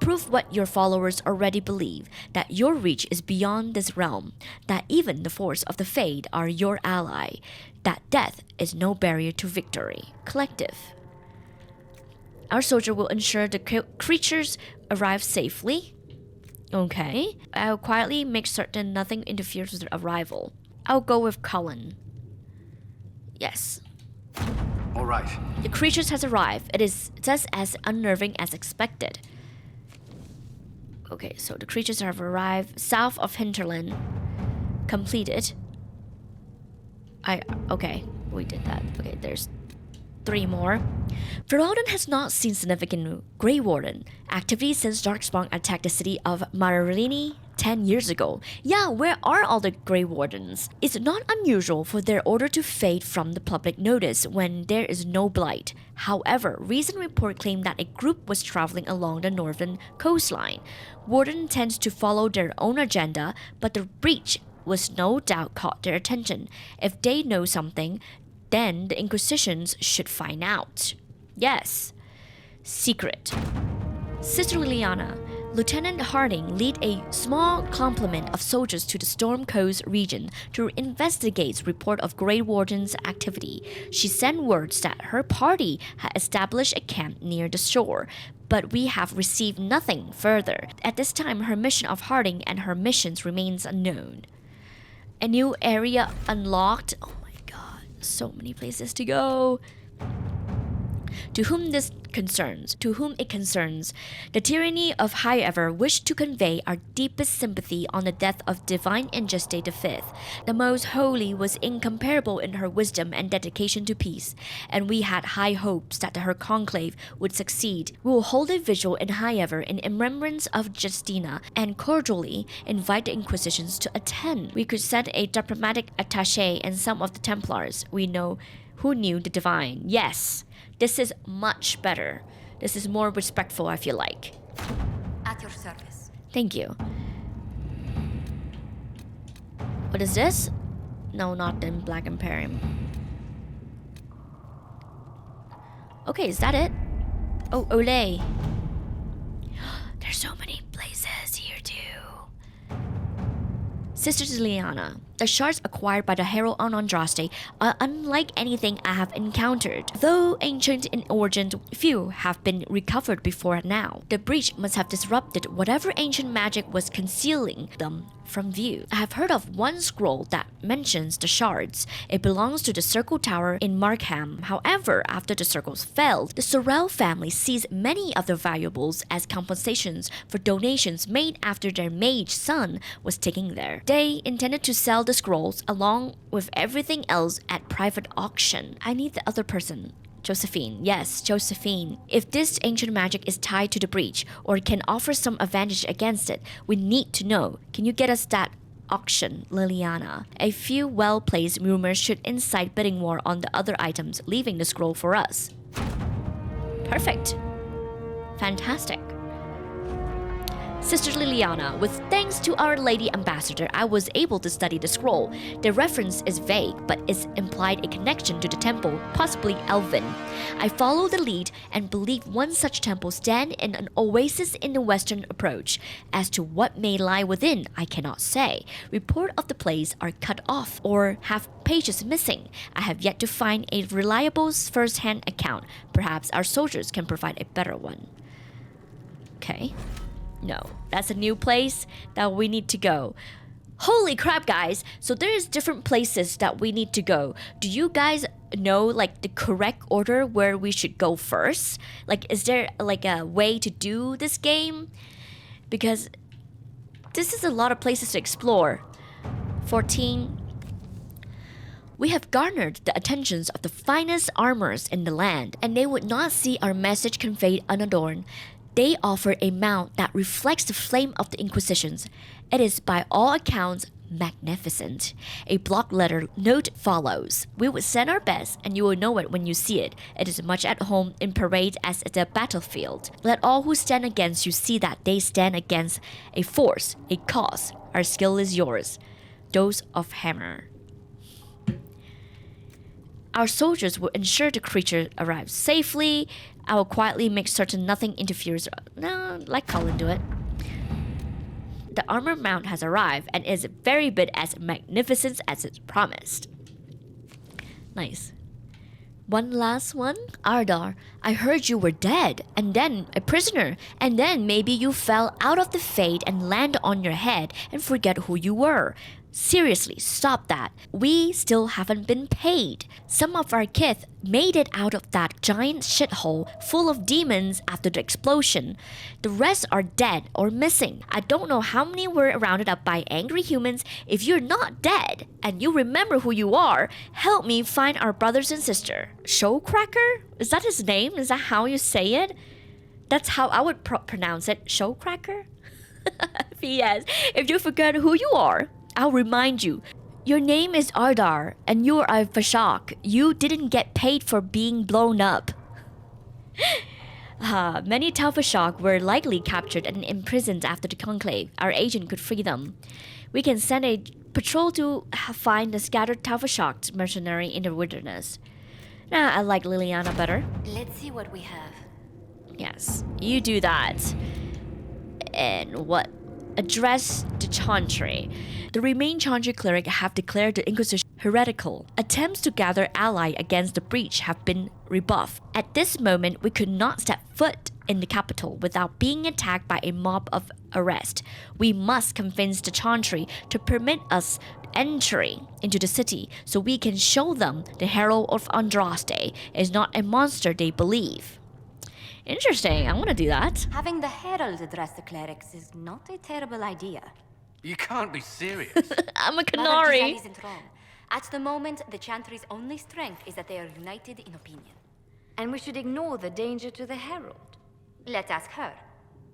Prove what your followers already believe, that your reach is beyond this realm, that even the force of the Fade are your ally, that death is no barrier to victory. Collective. Our soldier will ensure the creatures arrive safely. Okay. I'll quietly make certain nothing interferes with their arrival. I'll go with Cullen. Yes. All right. The creatures has arrived. It is just as unnerving as expected. Okay, so the creatures have arrived south of Hinterland. Completed. Okay, we did that. Okay, there's 3 more. Varric has not seen significant Grey Warden activity since Darkspawn attacked the city of Maralini 10 years ago. Yeah, where are all the Grey Wardens? It's not unusual for their order to fade from the public notice when there is no blight. However, recent report claimed that a group was traveling along the northern coastline. Warden tends to follow their own agenda, but the breach was no doubt caught their attention. If they know something, then the Inquisitions should find out. Yes. Secret. Sister Leliana, Lieutenant Harding lead a small complement of soldiers to the Storm Coast region to investigate report of Grey Warden's activity. She sent words that her party had established a camp near the shore, but we have received nothing further. At this time, her mission of Harding and her missions remains unknown. A new area unlocked. Oh my god, so many places to go. To whom it concerns, the tyranny of High-Ever wished to convey our deepest sympathy on the death of Divine Andraste V. The Most Holy was incomparable in her wisdom and dedication to peace, and we had high hopes that her conclave would succeed. We will hold a vigil in High-Ever in remembrance of Justina and cordially invite the Inquisitions to attend. We could send a diplomatic attaché and some of the Templars we know who knew the Divine. Yes. This is much better. This is more respectful, I feel like. At your service. Thank you. What is this? No, not in Black Imperium. Okay, is that it? Oh, Olay. There's so many places here too. Sister Leliana. The shards acquired by the Herald on Andraste are unlike anything I have encountered. Though ancient in origin, few have been recovered before now. The breach must have disrupted whatever ancient magic was concealing them from view. I have heard of one scroll that mentions the shards. It belongs to the Circle Tower in Markham. However, after the circles fell, the Sorrel family seized many of the valuables as compensations for donations made after their mage son was taken there. They intended to sell the scrolls along with everything else at private auction. I need the other person. Josephine. Yes, Josephine. If this ancient magic is tied to the breach or can offer some advantage against it, we need to know. Can you get us that auction, Leliana? A few well-placed rumors should incite bidding war on the other items, leaving the scroll for us. Perfect. Fantastic. Sister Leliana, with thanks to Our Lady Ambassador, I was able to study the scroll. The reference is vague, but it's implied a connection to the temple, possibly Elven. I follow the lead and believe one such temple stands in an oasis in the western approach. As to what may lie within, I cannot say. Reports of the place are cut off or have pages missing. I have yet to find a reliable first-hand account. Perhaps our soldiers can provide a better one. Okay. No, that's a new place that we need to go. Holy crap, guys. So there's different places that we need to go. Do you guys know like the correct order where we should go first? Like, is there like a way to do this game? Because this is a lot of places to explore. 14. We have garnered the attentions of the finest armorers in the land, and they would not see our message conveyed unadorned. They offer a mount that reflects the flame of the Inquisitions. It is by all accounts magnificent. A block letter note follows. We will send our best, and you will know it when you see it. It is as much at home in parade as at the battlefield. Let all who stand against you see that they stand against a force, a cause. Our skill is yours. Dose of hammer. Our soldiers will ensure the creature arrives safely. I will quietly make certain nothing interferes. No, let Colin do it. The armor mount has arrived and is very bit as magnificent as it's promised. Nice. One last one. Ardar, I heard you were dead, and then a prisoner, and then maybe you fell out of the fate and landed on your head and forget who you were. Seriously, stop that. We still haven't been paid. Some of our kith made it out of that giant shithole full of demons after the explosion. The rest are dead or missing. I don't know how many were rounded up by angry humans. If you're not dead and you remember who you are, help me find our brothers and sister. Showcracker? Is that his name? Is that how you say it? That's how I would pronounce it. Showcracker? P.S. If you forget who you are, I'll remind you. Your name is Ardar, and you're a Fashak. You didn't get paid for being blown up. Many Tau Fashak were likely captured and imprisoned after the conclave. Our agent could free them. We can send a patrol to find the scattered Tau Fashak mercenary in the wilderness. I like Leliana better. Let's see what we have. Yes, you do that. And what? Address the Chantry. The remaining Chantry cleric have declared the Inquisition heretical. Attempts to gather ally against the breach have been rebuffed. At this moment, we could not step foot in the capital without being attacked by a mob of arrest. We must convince the Chantry to permit us entry into the city so we can show them the Herald of Andraste is not a monster they believe. Interesting, I want to do that. Having the Herald address the clerics is not a terrible idea. You can't be serious. I'm a Mother canary. Giselle isn't wrong. At the moment, the Chantry's only strength is that they are united in opinion. And we should ignore the danger to the Herald. Let's ask her.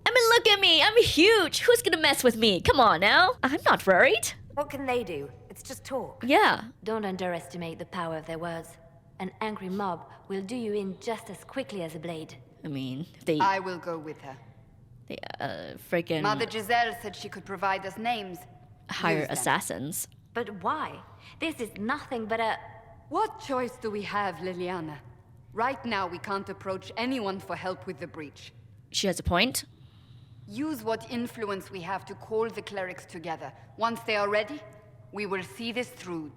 I mean, look at me. I'm huge. Who's gonna mess with me? Come on now. I'm not worried. What can they do? It's just talk. Yeah. Don't underestimate the power of their words. An angry mob will do you in just as quickly as a blade. I mean, I will go with her. They freaking Mother Giselle said she could provide us names. hire assassins. But why? This is nothing but a... What choice do we have, Leliana? Right now, we can't approach anyone for help with the breach. She has a point. Use what influence we have to call the clerics together. Once they are ready, we will see this through.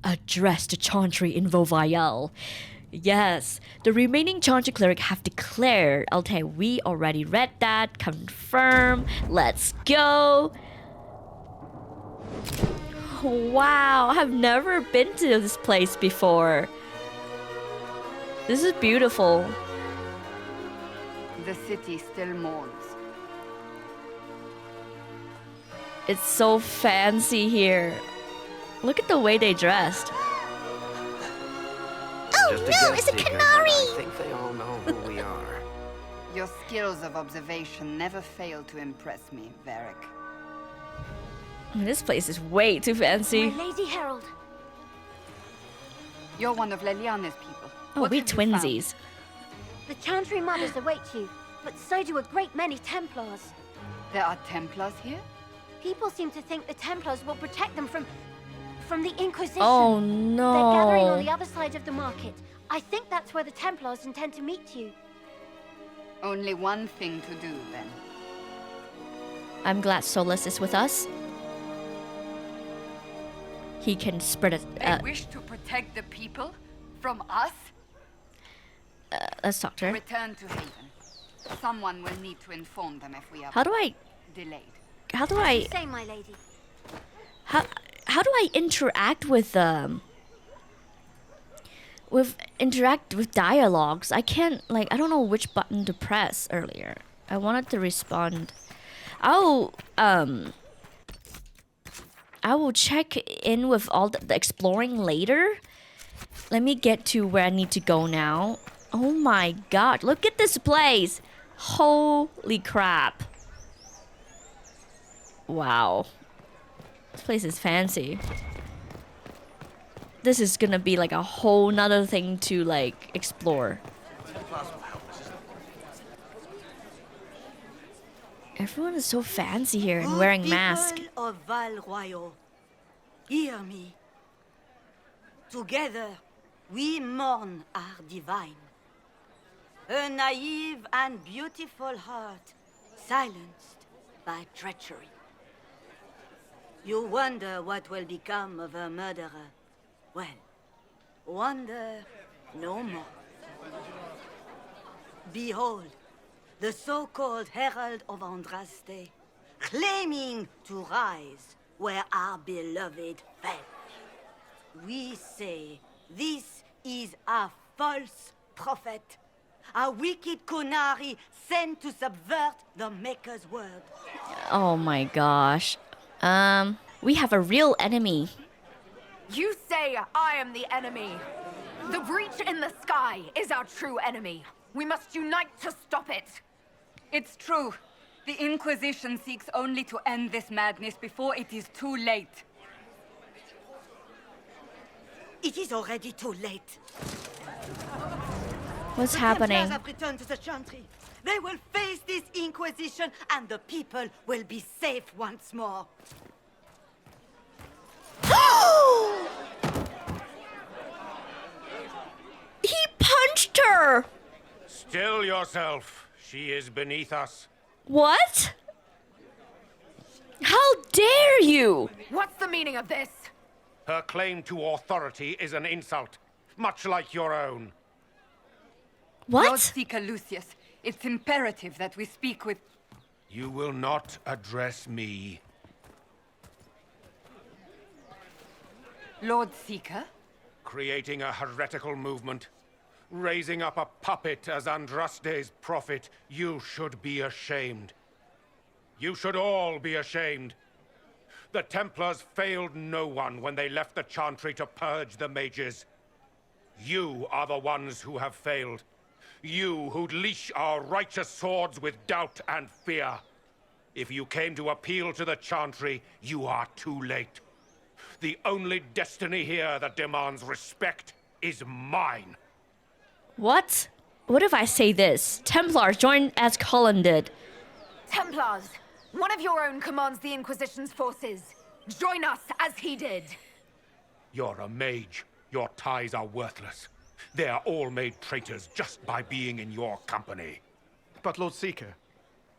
Address the Chantry in Vauvial. Yes, the remaining Chantry cleric have declared. Okay, we already read that. Confirm. Let's go. Wow, I've never been to this place before. This is beautiful. The city still mourns. It's so fancy here. Look at the way they dressed. Oh no, it's a canary! I think they all know who we are. Your skills of observation never fail to impress me, Varric. I mean, this place is way too fancy. My Lady Herald. You're one of Leliana's people. Oh, we twinsies. The Chantry mothers await you, but so do a great many Templars. There are Templars here? People seem to think the Templars will protect them from the Inquisition. Oh no. They're gathering on the other side of the market. I think that's where the Templars intend to meet you. Only one thing to do, then. I'm glad Solus is with us. He can spread it. They wish to protect the people from us? Let's talk to her. Return to Haven. Someone will need to inform them if we are delayed. How do I Say, my lady. How do I interact with dialogues? I can't, like, I don't know which button to press earlier. I wanted to respond. I will check in with all the exploring later. Let me get to where I need to go now. Oh my god, look at this place. Holy crap. Wow. This place is fancy. This is gonna be like a whole nother thing to like explore. Everyone is so fancy here and wearing masks. People of Val Royaux, hear me. Together, we mourn our divine. A naive and beautiful heart, silenced by treachery. You wonder what will become of a murderer. Well, wonder no more. Behold, the so-called Herald of Andraste, claiming to rise where our beloved fell. We say this is a false prophet, a wicked Kunari sent to subvert the Maker's word. Oh my gosh. We have a real enemy. You say I am the enemy. The breach in the sky is our true enemy. We must unite to stop it. It's true. The Inquisition seeks only to end this madness before it is too late. It is already too late. What's happening? The Templars have returned to the Chantry. They will face this Inquisition and the people will be safe once more. He punched her! Still yourself. She is beneath us. What? How dare you? What's the meaning of this? Her claim to authority is an insult, much like your own. What? Lord Seeker Lucius, it's imperative that we speak with... You will not address me. Lord Seeker? Creating a heretical movement. Raising up a puppet as Andraste's prophet. You should be ashamed. You should all be ashamed. The Templars failed no one when they left the Chantry to purge the mages. You are the ones who have failed. You who'd leash our righteous swords with doubt and fear. If you came to appeal to the Chantry, you are too late. The only destiny here that demands respect is mine. What? What if I say this? Templars join as Cullen did. Templars, one of your own commands the Inquisition's forces. Join us as he did. You're a mage. Your ties are worthless. They are all made traitors just by being in your company. But Lord Seeker,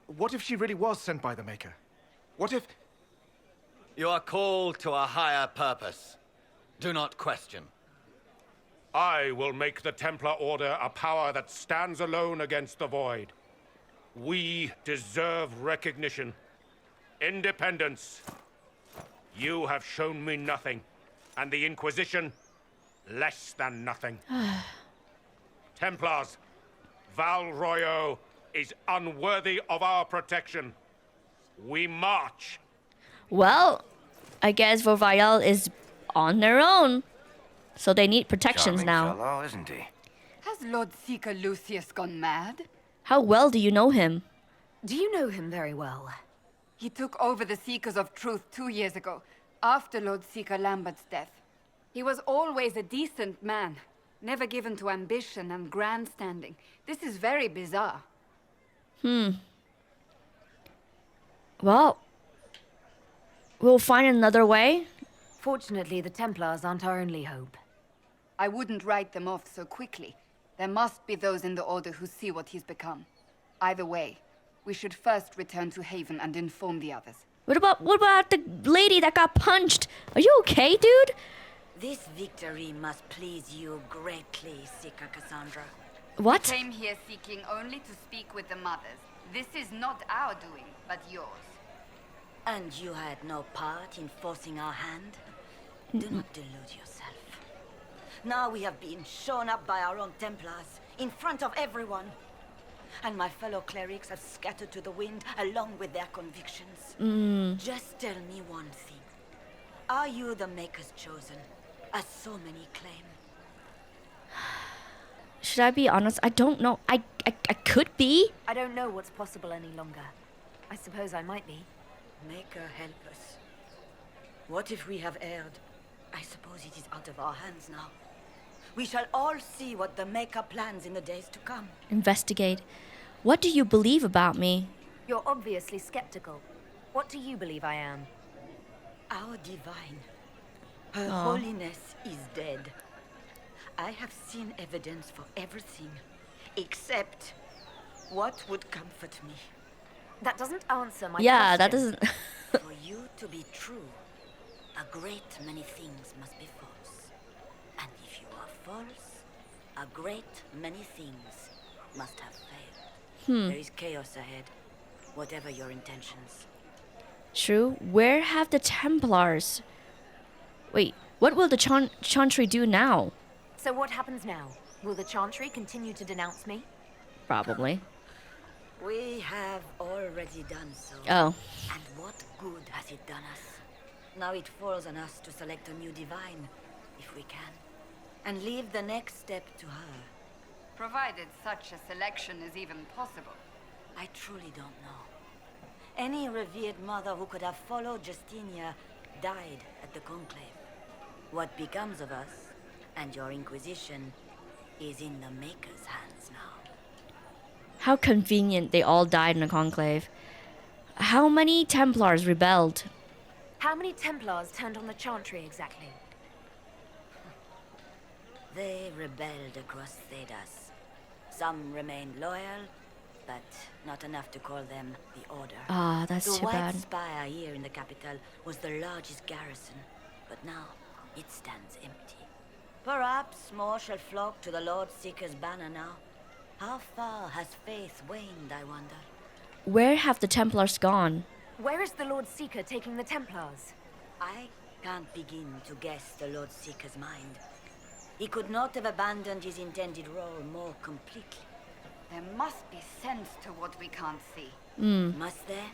what if she really was sent by the Maker? What if... You are called to a higher purpose. Do not question. I will make the Templar Order a power that stands alone against the Void. We deserve recognition. Independence. You have shown me nothing, and the Inquisition, less than nothing. Templars, Val Royeaux is unworthy of our protection. We march. Well, I guess Varric is on their own. So they need protections now. Fellow, isn't he? Has Lord Seeker Lucius gone mad? How well do you know him? Do you know him very well? He took over the Seekers of Truth 2 years ago, after Lord Seeker Lambert's death. He was always a decent man, never given to ambition and grandstanding. This is very bizarre. Well, we'll find another way. Fortunately, the Templars aren't our only hope. I wouldn't write them off so quickly. There must be those in the Order who see what he's become. Either way, we should first return to Haven and inform the others. What about the lady that got punched? Are you okay, dude? This victory must please you greatly, Seeker Cassandra. What? We came here seeking only to speak with the mothers. This is not our doing, but yours. And you had no part in forcing our hand? Do not delude yourself. Now we have been shown up by our own Templars, in front of everyone. And my fellow clerics have scattered to the wind along with their convictions. Just tell me one thing. Are you the Maker's chosen, as so many claim? Should I be honest? I don't know. I could be. I don't know what's possible any longer. I suppose I might be. Maker, help us. What if we have erred? I suppose it is out of our hands now. We shall all see what the Maker plans in the days to come. Investigate. What do you believe about me? You're obviously skeptical. What do you believe I am? Our divine. Her holiness is dead. I have seen evidence for everything, except what would comfort me. That doesn't answer my question. That doesn't... For you to be true, a great many things must be false. And if you are false, a great many things must have failed. There is chaos ahead, whatever your intentions. True. Where have the Templars... Wait, what will the Chantry do now? So what happens now? Will the Chantry continue to denounce me? Probably. We have already done so. Oh. And what good has it done us? Now it falls on us to select a new divine, if we can, and leave the next step to her. Provided such a selection is even possible. I truly don't know. Any revered mother who could have followed Justinia died at the Conclave. What becomes of us, and your Inquisition, is in the Maker's hands now. How convenient they all died in a conclave. How many Templars rebelled? How many Templars turned on the Chantry exactly? They rebelled across Thedas. Some remained loyal, but not enough to call them the Order. Ah, that's the too bad. White Spire here in the capital was the largest garrison, but now it stands empty. Perhaps more shall flock to the Lord Seeker's banner now. How far has faith waned, I wonder? Where have the Templars gone? Where is the Lord Seeker taking the Templars? I can't begin to guess the Lord Seeker's mind. He could not have abandoned his intended role more completely. There must be sense to what we can't see. Must there?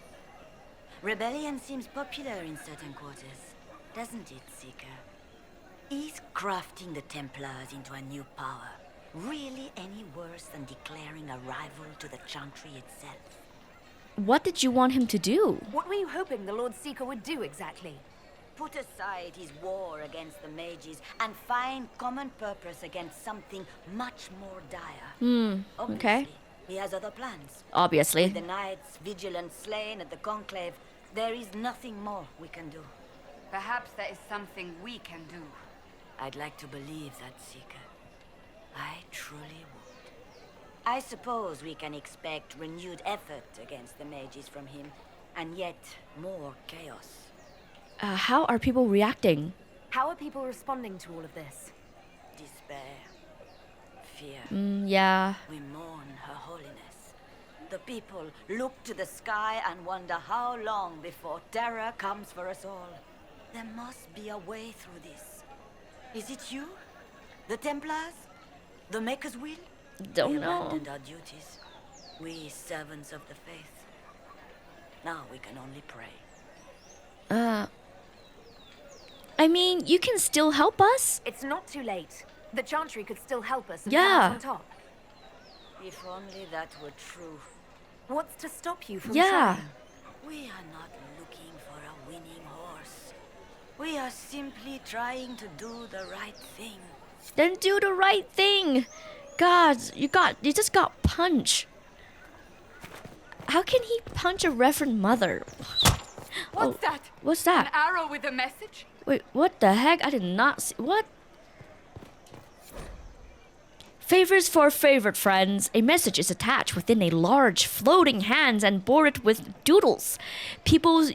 Rebellion seems popular in certain quarters, doesn't it, Seeker? Is crafting the Templars into a new power really any worse than declaring a rival to the Chantry itself? What did you want him to do? What were you hoping the Lord Seeker would do exactly? Put aside his war against the mages and find common purpose against something much more dire. Okay. He has other plans. Obviously. With the knights vigilant slain at the Conclave, there is nothing more we can do. Perhaps there is something we can do. I'd like to believe that, Seeker. I truly would. I suppose we can expect renewed effort against the mages from him, and yet more chaos. How are people reacting? How are people responding to all of this? Despair. Fear. Yeah. We mourn her holiness. The people look to the sky and wonder how long before terror comes for us all. There must be a way through this. Is it you? The Templars? The Maker's will? Don't we know. abandoned our duties. We servants of the faith. Now we can only pray. I mean, you can still help us? It's not too late. The Chantry could still help us and Yeah. put us on top. If only that were true. What's to stop you from Yeah. trying? We are not looking for a winning horse. We are simply trying to do the right thing. Then do the right thing. God, you just got punched. How can he punch a Revered Mother? What's that? What's that? An arrow with a message? Wait, what the heck? I did not see. What? Favors for favored friends. A message is attached within a large floating hands and boarded with doodles. People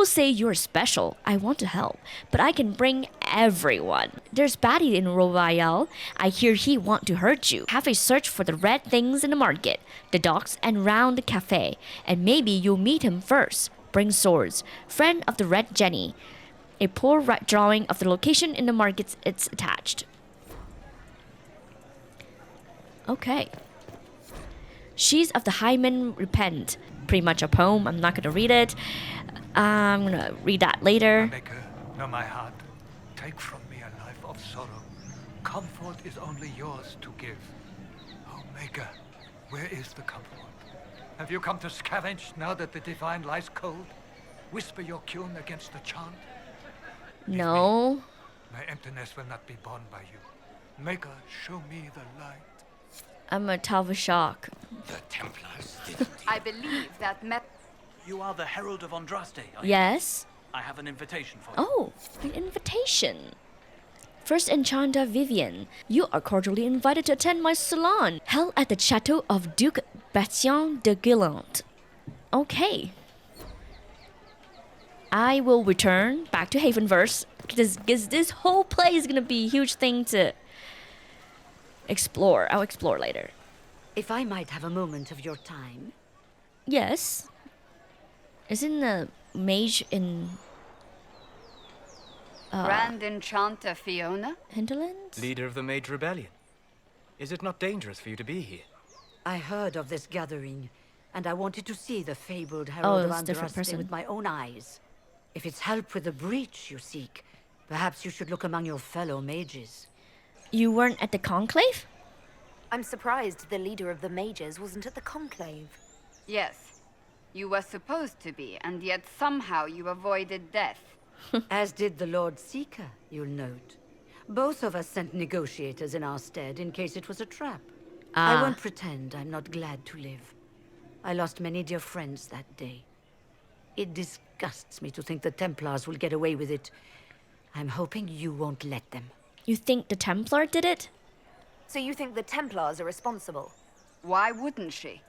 say you're special. I want to help, but I can bring everyone. There's Batty in Royal. I hear he want to hurt you. Have a search for the red things in the market, the docks, and round the cafe, and maybe you'll meet him first. Bring swords. Friend of the Red Jenny. A poor drawing of the location in the markets it's attached. Okay. She's of the Hymen Repent. Pretty much a poem. I'm not going to read it. I'm going to read that later. Maker, know my heart. Take from me a life of sorrow. Comfort is only yours to give. Oh, Maker, where is the comfort? Have you come to scavenge now that the divine lies cold? Whisper your tune against the chant. No. My emptiness will not be borne by you. Maker, show me the light. I'm a Talva shock. The Templars didn't. I believe that You are the Herald of Andraste, are you? Yes. I have an invitation for you. Oh, an invitation. First Enchanter Vivian, you are cordially invited to attend my salon, held at the Chateau of Duke Bastien de Guillant. Okay. I will return back to Havenverse, because this whole place is going to be a huge thing to explore. I'll explore later. If I might have a moment of your time. Yes. Isn't the mage in... Grand Enchanter Fiona? Hinterlands? Leader of the Mage Rebellion. Is it not dangerous for you to be here? I heard of this gathering, and I wanted to see the fabled Herald of different Andraste person. with my own eyes. If it's help with the breach you seek, perhaps you should look among your fellow mages. You weren't at the conclave? I'm surprised the leader of the mages wasn't at the conclave. Yes. You were supposed to be, and yet somehow you avoided death. As did the Lord Seeker, you'll note. Both of us sent negotiators in our stead in case it was a trap. I won't pretend I'm not glad to live. I lost many dear friends that day. It disgusts me to think the Templars will get away with it. I'm hoping you won't let them. You think the Templar did it? So you think the Templars are responsible? Why wouldn't she?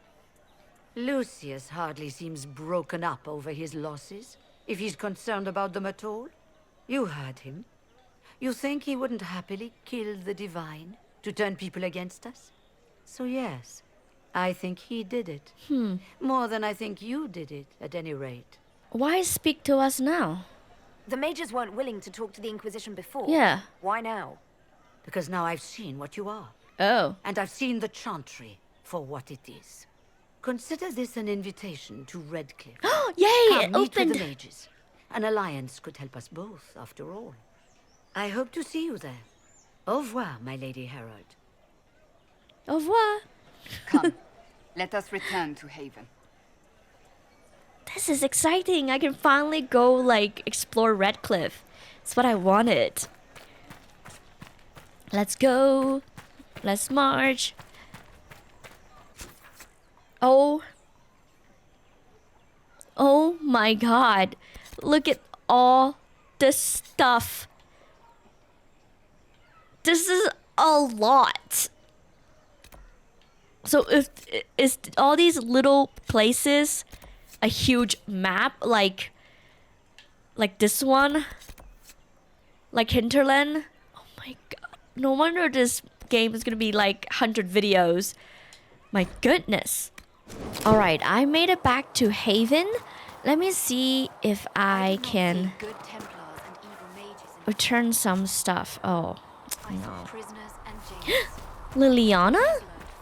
Lucius hardly seems broken up over his losses, if he's concerned about them at all. You heard him. You think he wouldn't happily kill the Divine to turn people against us? So yes, I think he did it. More than I think you did it, at any rate. Why speak to us now? The mages weren't willing to talk to the Inquisition before. Yeah. Why now? Because now I've seen what you are. Oh. And I've seen the Chantry for what it is. Consider this an invitation to Redcliffe. Yay! Come, It meet opened. with the mages. An alliance could help us both, after all. I hope to see you there. Au revoir, my Lady Herald. Au revoir. Come, let us return to Haven. This is exciting. I can finally go, like, explore Redcliffe. It's what I wanted. Let's go. Let's march. Oh my god. Look at all this stuff. This is a lot. So if is all these little places a huge map like this one? Like Hinterland? Oh my god. No wonder this game is gonna be like 100 videos. My goodness. Alright, I made it back to Haven. Let me see if I can return some stuff. Oh, no. Leliana?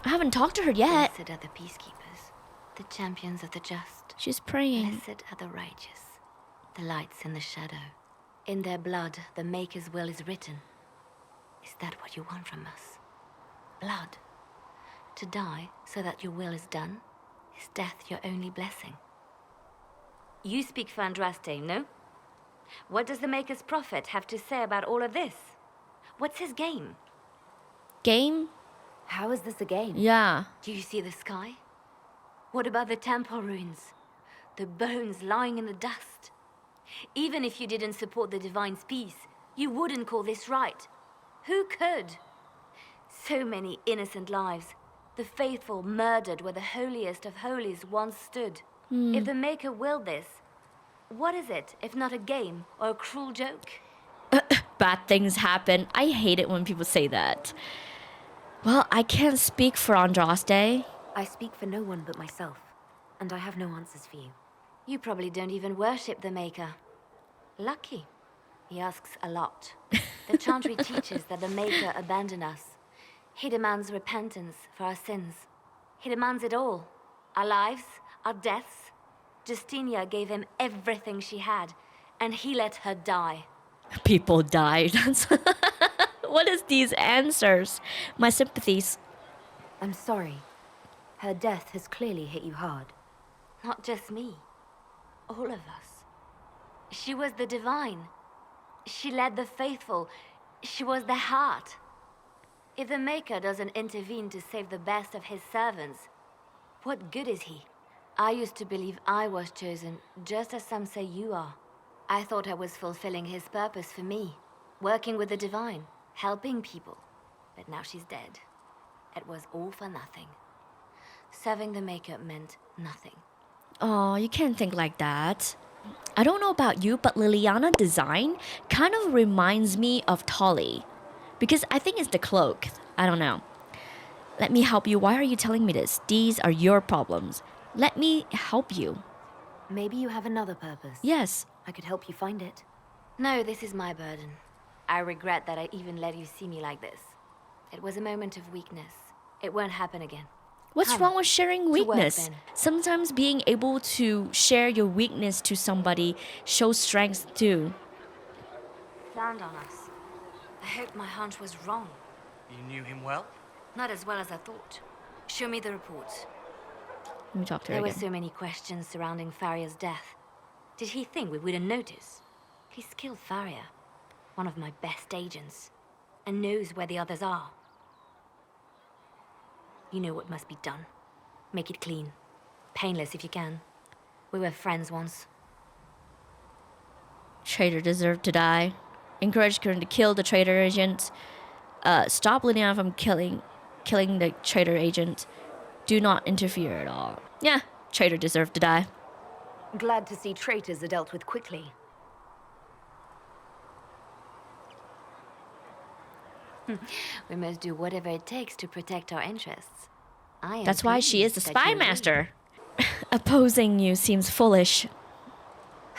I haven't talked to her yet. Blessed are the peacekeepers, the champions of the just. She's praying. Blessed are the righteous, the lights in the shadow. In their blood, the Maker's will is written. Is that what you want from us? Blood. To die so that your will is done? Is death your only blessing? You speak for Andraste, no? What does the Maker's prophet have to say about all of this? What's his game? Game? How is this a game? Yeah. Do you see the sky? What about the temple ruins? The bones lying in the dust? Even if you didn't support the Divine's peace, you wouldn't call this right. Who could? So many innocent lives. The faithful murdered where the holiest of holies once stood. If the Maker willed this, what is it if not a game or a cruel joke? Bad things happen. I hate it when people say that. Well, I can't speak for Andraste. I speak for no one but myself, and I have no answers for you. You probably don't even worship the Maker. Lucky. He asks a lot. The Chantry teaches that the Maker abandoned us. He demands repentance for our sins. He demands it all. Our lives, our deaths. Justinia gave him everything she had, and he let her die. People died. What is these answers? My sympathies. I'm sorry. Her death has clearly hit you hard. Not just me. All of us. She was the divine. She led the faithful. She was the heart. If the Maker doesn't intervene to save the best of his servants, what good is he? I used to believe I was chosen, just as some say you are. I thought I was fulfilling his purpose for me, working with the divine, helping people. But now she's dead. It was all for nothing. Serving the Maker meant nothing. Oh, you can't think like that. I don't know about you, but Leliana design kind of reminds me of Tolly. Because I think it's the cloak. I don't know. Let me help you. Why are you telling me this? These are your problems. Let me help you. Maybe you have another purpose. Yes. I could help you find it. No, this is my burden. I regret that I even let you see me like this. It was a moment of weakness. It won't happen again. What's wrong with sharing weakness? Sometimes being able to share your weakness to somebody shows strength too. Land on us. I hope my hunch was wrong. You knew him well? Not as well as I thought. Show me the reports. Let me talk to her There were again. so many questions surrounding Farria's death. Did he think we wouldn't notice? He's killed Farria, one of my best agents, and knows where the others are. You know what must be done. Make it clean. Painless if you can. We were friends once. Traitor deserved to die. Encourage Kieran to kill the traitor agent. Stop Leliana from killing the traitor agent. Do not interfere at all. Yeah, traitor deserved to die. Glad to see traitors are dealt with quickly. We must do whatever it takes to protect our interests. That's why she is the spy master. Opposing you seems foolish.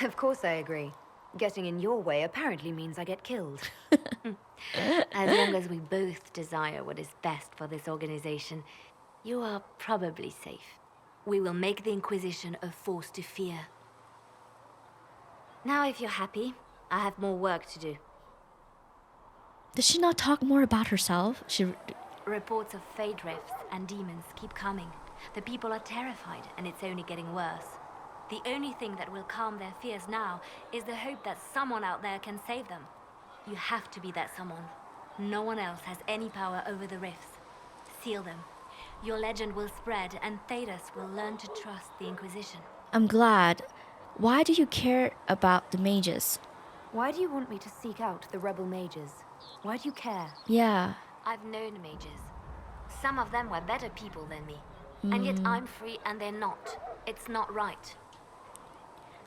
Of course I agree. Getting in your way apparently means I get killed. As long as we both desire what is best for this organization, you are probably safe. We will make the Inquisition a force to fear. Now, if you're happy, I have more work to do. Does she not talk more about herself? Reports of fade rifts and demons keep coming. The people are terrified, and it's only getting worse. The only thing that will calm their fears now is the hope that someone out there can save them. You have to be that someone. No one else has any power over the rifts. Seal them. Your legend will spread, and Thedas will learn to trust the Inquisition. I'm glad. Why do you care about the mages? Why do you want me to seek out the rebel mages? Why do you care? Yeah. I've known mages. Some of them were better people than me. And yet I'm free and they're not. It's not right.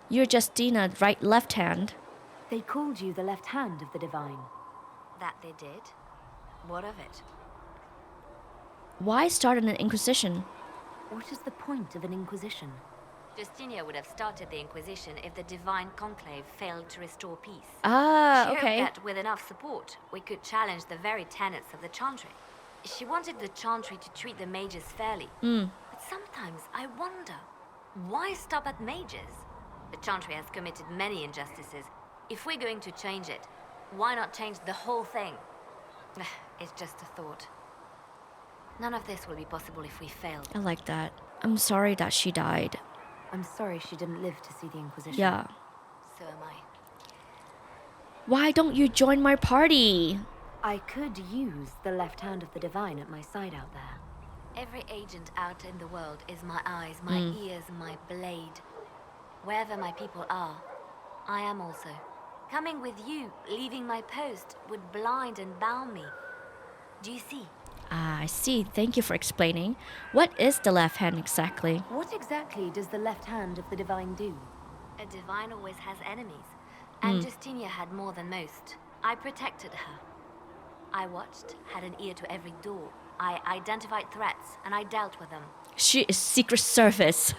You're Justina, right left hand. They called you the left hand of the divine. That they did? What of it? Why start an inquisition? What is the point of an inquisition? Justinia would have started the Inquisition if the Divine Conclave failed to restore peace. Ah, she okay. hoped that with enough support, we could challenge the very tenets of the Chantry. She wanted the Chantry to treat the mages fairly. But sometimes I wonder, why stop at mages? The Chantry has committed many injustices. If we're going to change it, why not change the whole thing? It's just a thought. None of this will be possible if we fail. I like that. I'm sorry that she died. I'm sorry she didn't live to see the Inquisition. Yeah. So am I. Why don't you join my party? I could use the left hand of the divine at my side out there. Every agent out in the world is my eyes, my ears, my blade. Wherever my people are, I am also. Coming with you, leaving my post, would blind and bound me. Do you see? Ah, I see. Thank you for explaining. What is the left hand exactly? What exactly does the left hand of the divine do? A divine always has enemies, and Justinia had more than most. I protected her. I watched, had an ear to every door. I identified threats, and I dealt with them. She is Secret Service.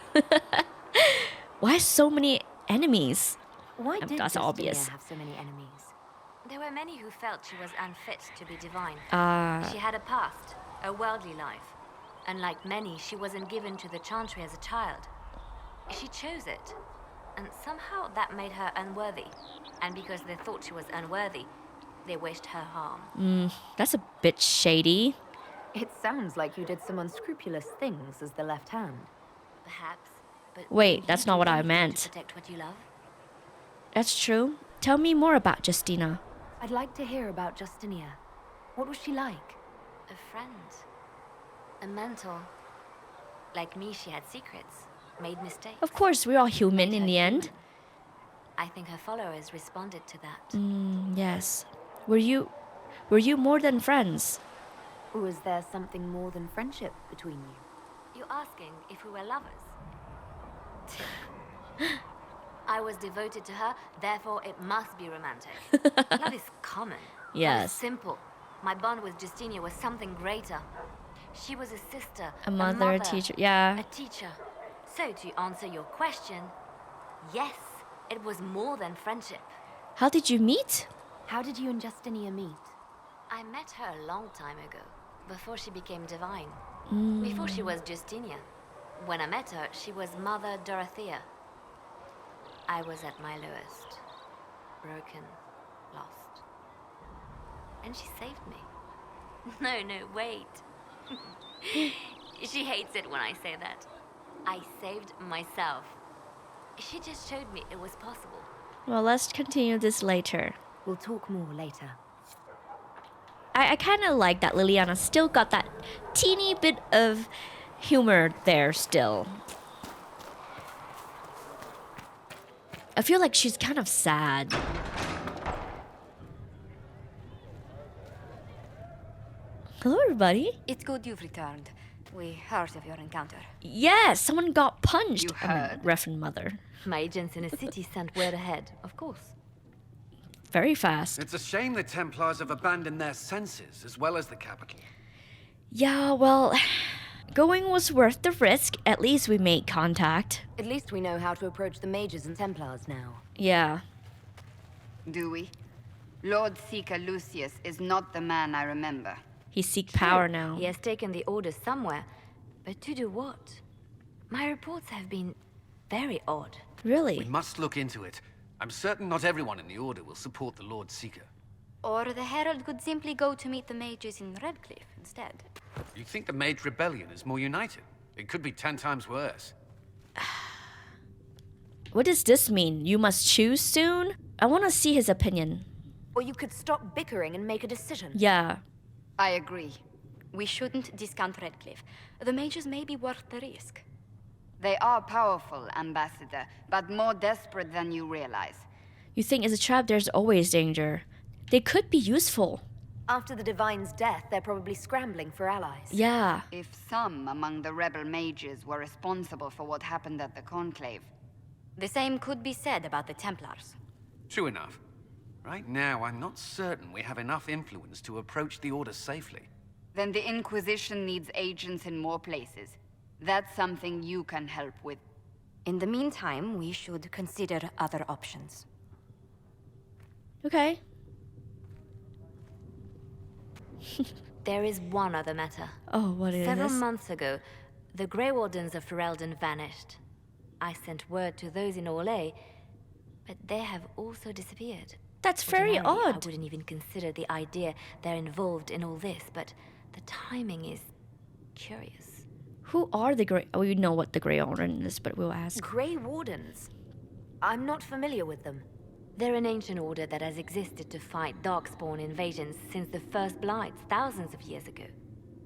Why so many enemies? Why did That's Justinia obvious. have so many enemies? There were many who felt she was unfit to be divine. Ah. She had a past, a worldly life. Unlike many, she wasn't given to the Chantry as a child. She chose it, and somehow that made her unworthy. And because they thought she was unworthy, they wished her harm. That's a bit shady. It sounds like you did some unscrupulous things as the left hand. Perhaps, but Wait, will that's you not do what I anything meant. to protect what you love? That's true. Tell me more about Justina. I'd like to hear about Justinia. What was she like? A friend. A mentor. Like me, she had secrets, made mistakes. Of course, we're all human in the end. I think her followers responded to that. Yes. Were you more than friends? Was there something more than friendship between you? You're asking if we were lovers? I was devoted to her, therefore it must be romantic. Love is common. Yes. Love is simple. My bond with Justinia was something greater. She was a sister, A mother, a teacher, yeah. a teacher. So to answer your question, yes, it was more than friendship. How did you meet? How did you and Justinia meet? I met her a long time ago, before she became divine. Before she was Justinia. When I met her, she was Mother Dorothea. I was at my lowest. Broken, lost. And she saved me. No, wait. She hates it when I say that. I saved myself. She just showed me it was possible. Well, let's continue this later. We'll talk more later. I kind of like that Leliana still got that teeny bit of humor there still. I feel like she's kind of sad. Hello, everybody. It's good you've returned. We heard of your encounter. Yes, someone got punched. You heard? Revered Mother. My agents in the city sent word ahead, of course. Very fast. It's a shame the Templars have abandoned their senses, as well as the capital. Yeah, well, going was worth the risk. At least we made contact. At least we know how to approach the mages and Templars now. Yeah. Do we? Lord Seeker Lucius is not the man I remember. He seeks power now. He has taken the order somewhere. But to do what? My reports have been very odd. Really? We must look into it. I'm certain not everyone in the Order will support the Lord Seeker. Or the Herald could simply go to meet the mages in Redcliffe instead. You think the Mage Rebellion is more united? It could be 10 times worse. What does this mean? You must choose soon? I want to see his opinion. Or you could stop bickering and make a decision. Yeah. I agree. We shouldn't discount Redcliffe. The mages may be worth the risk. They are powerful, Ambassador, but more desperate than you realize. You think as a trap there's always danger. They could be useful. After the Divine's death, they're probably scrambling for allies. Yeah. If some among the rebel mages were responsible for what happened at the Conclave. The same could be said about the Templars. True enough. Right now, I'm not certain we have enough influence to approach the Order safely. Then the Inquisition needs agents in more places. That's something you can help with. In the meantime, we should consider other options. Okay. There is one other matter. Oh, what is Several this? months ago, the Grey Wardens of Ferelden vanished. I sent word to those in Orlais, but they have also disappeared. That's very Ordinarily, odd. I wouldn't even consider the idea they're involved in all this, but the timing is curious. Who are the Grey... Oh, you know what the Grey Warden is, but we'll ask. Grey Wardens? I'm not familiar with them. They're an ancient order that has existed to fight Darkspawn invasions since the first Blights thousands of years ago.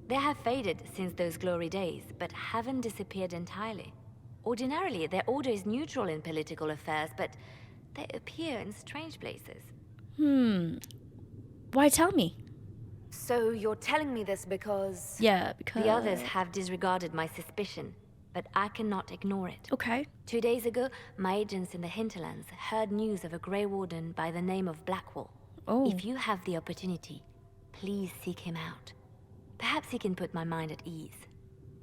They have faded since those glory days, but haven't disappeared entirely. Ordinarily, their order is neutral in political affairs, but they appear in strange places. Why tell me? So you're telling me this because... Yeah, because... The others have disregarded my suspicion, but I cannot ignore it. Okay. 2 days ago, my agents in the hinterlands heard news of a Grey Warden by the name of Blackwall. Oh. If you have the opportunity, please seek him out. Perhaps he can put my mind at ease.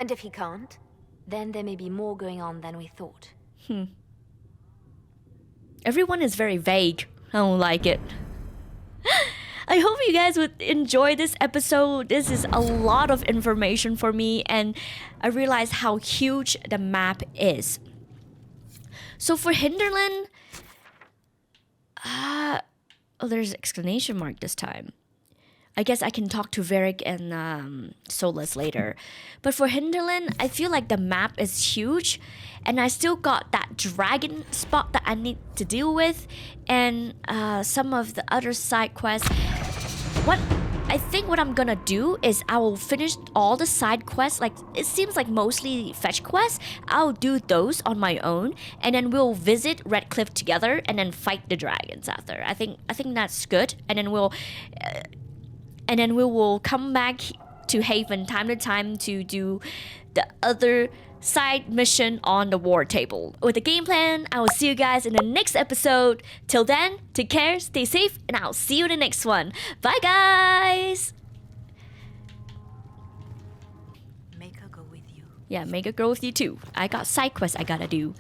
And if he can't? Then there may be more going on than we thought. Everyone is very vague. I don't like it. I hope you guys would enjoy this episode. This is a lot of information for me, and I realize how huge the map is. So for Hinterland, oh, there's an exclamation mark this time. I guess I can talk to Varric and Solus later. But for Hinterland, I feel like the map is huge, and I still got that dragon spot that I need to deal with, and some of the other side quests. I think what I'm gonna do is I will finish all the side quests. Like, it seems like mostly fetch quests. I'll do those on my own, and then we'll visit Redcliffe together, and then fight the dragons after. I think that's good, and then we will come back to Haven time to time to do the other side mission on the war table. With the game plan, I will see you guys in the next episode. Till then, take care, stay safe, and I'll see you in the next one. Bye, guys! Make her go with you. Yeah, make her go with you too. I got side quests I gotta do.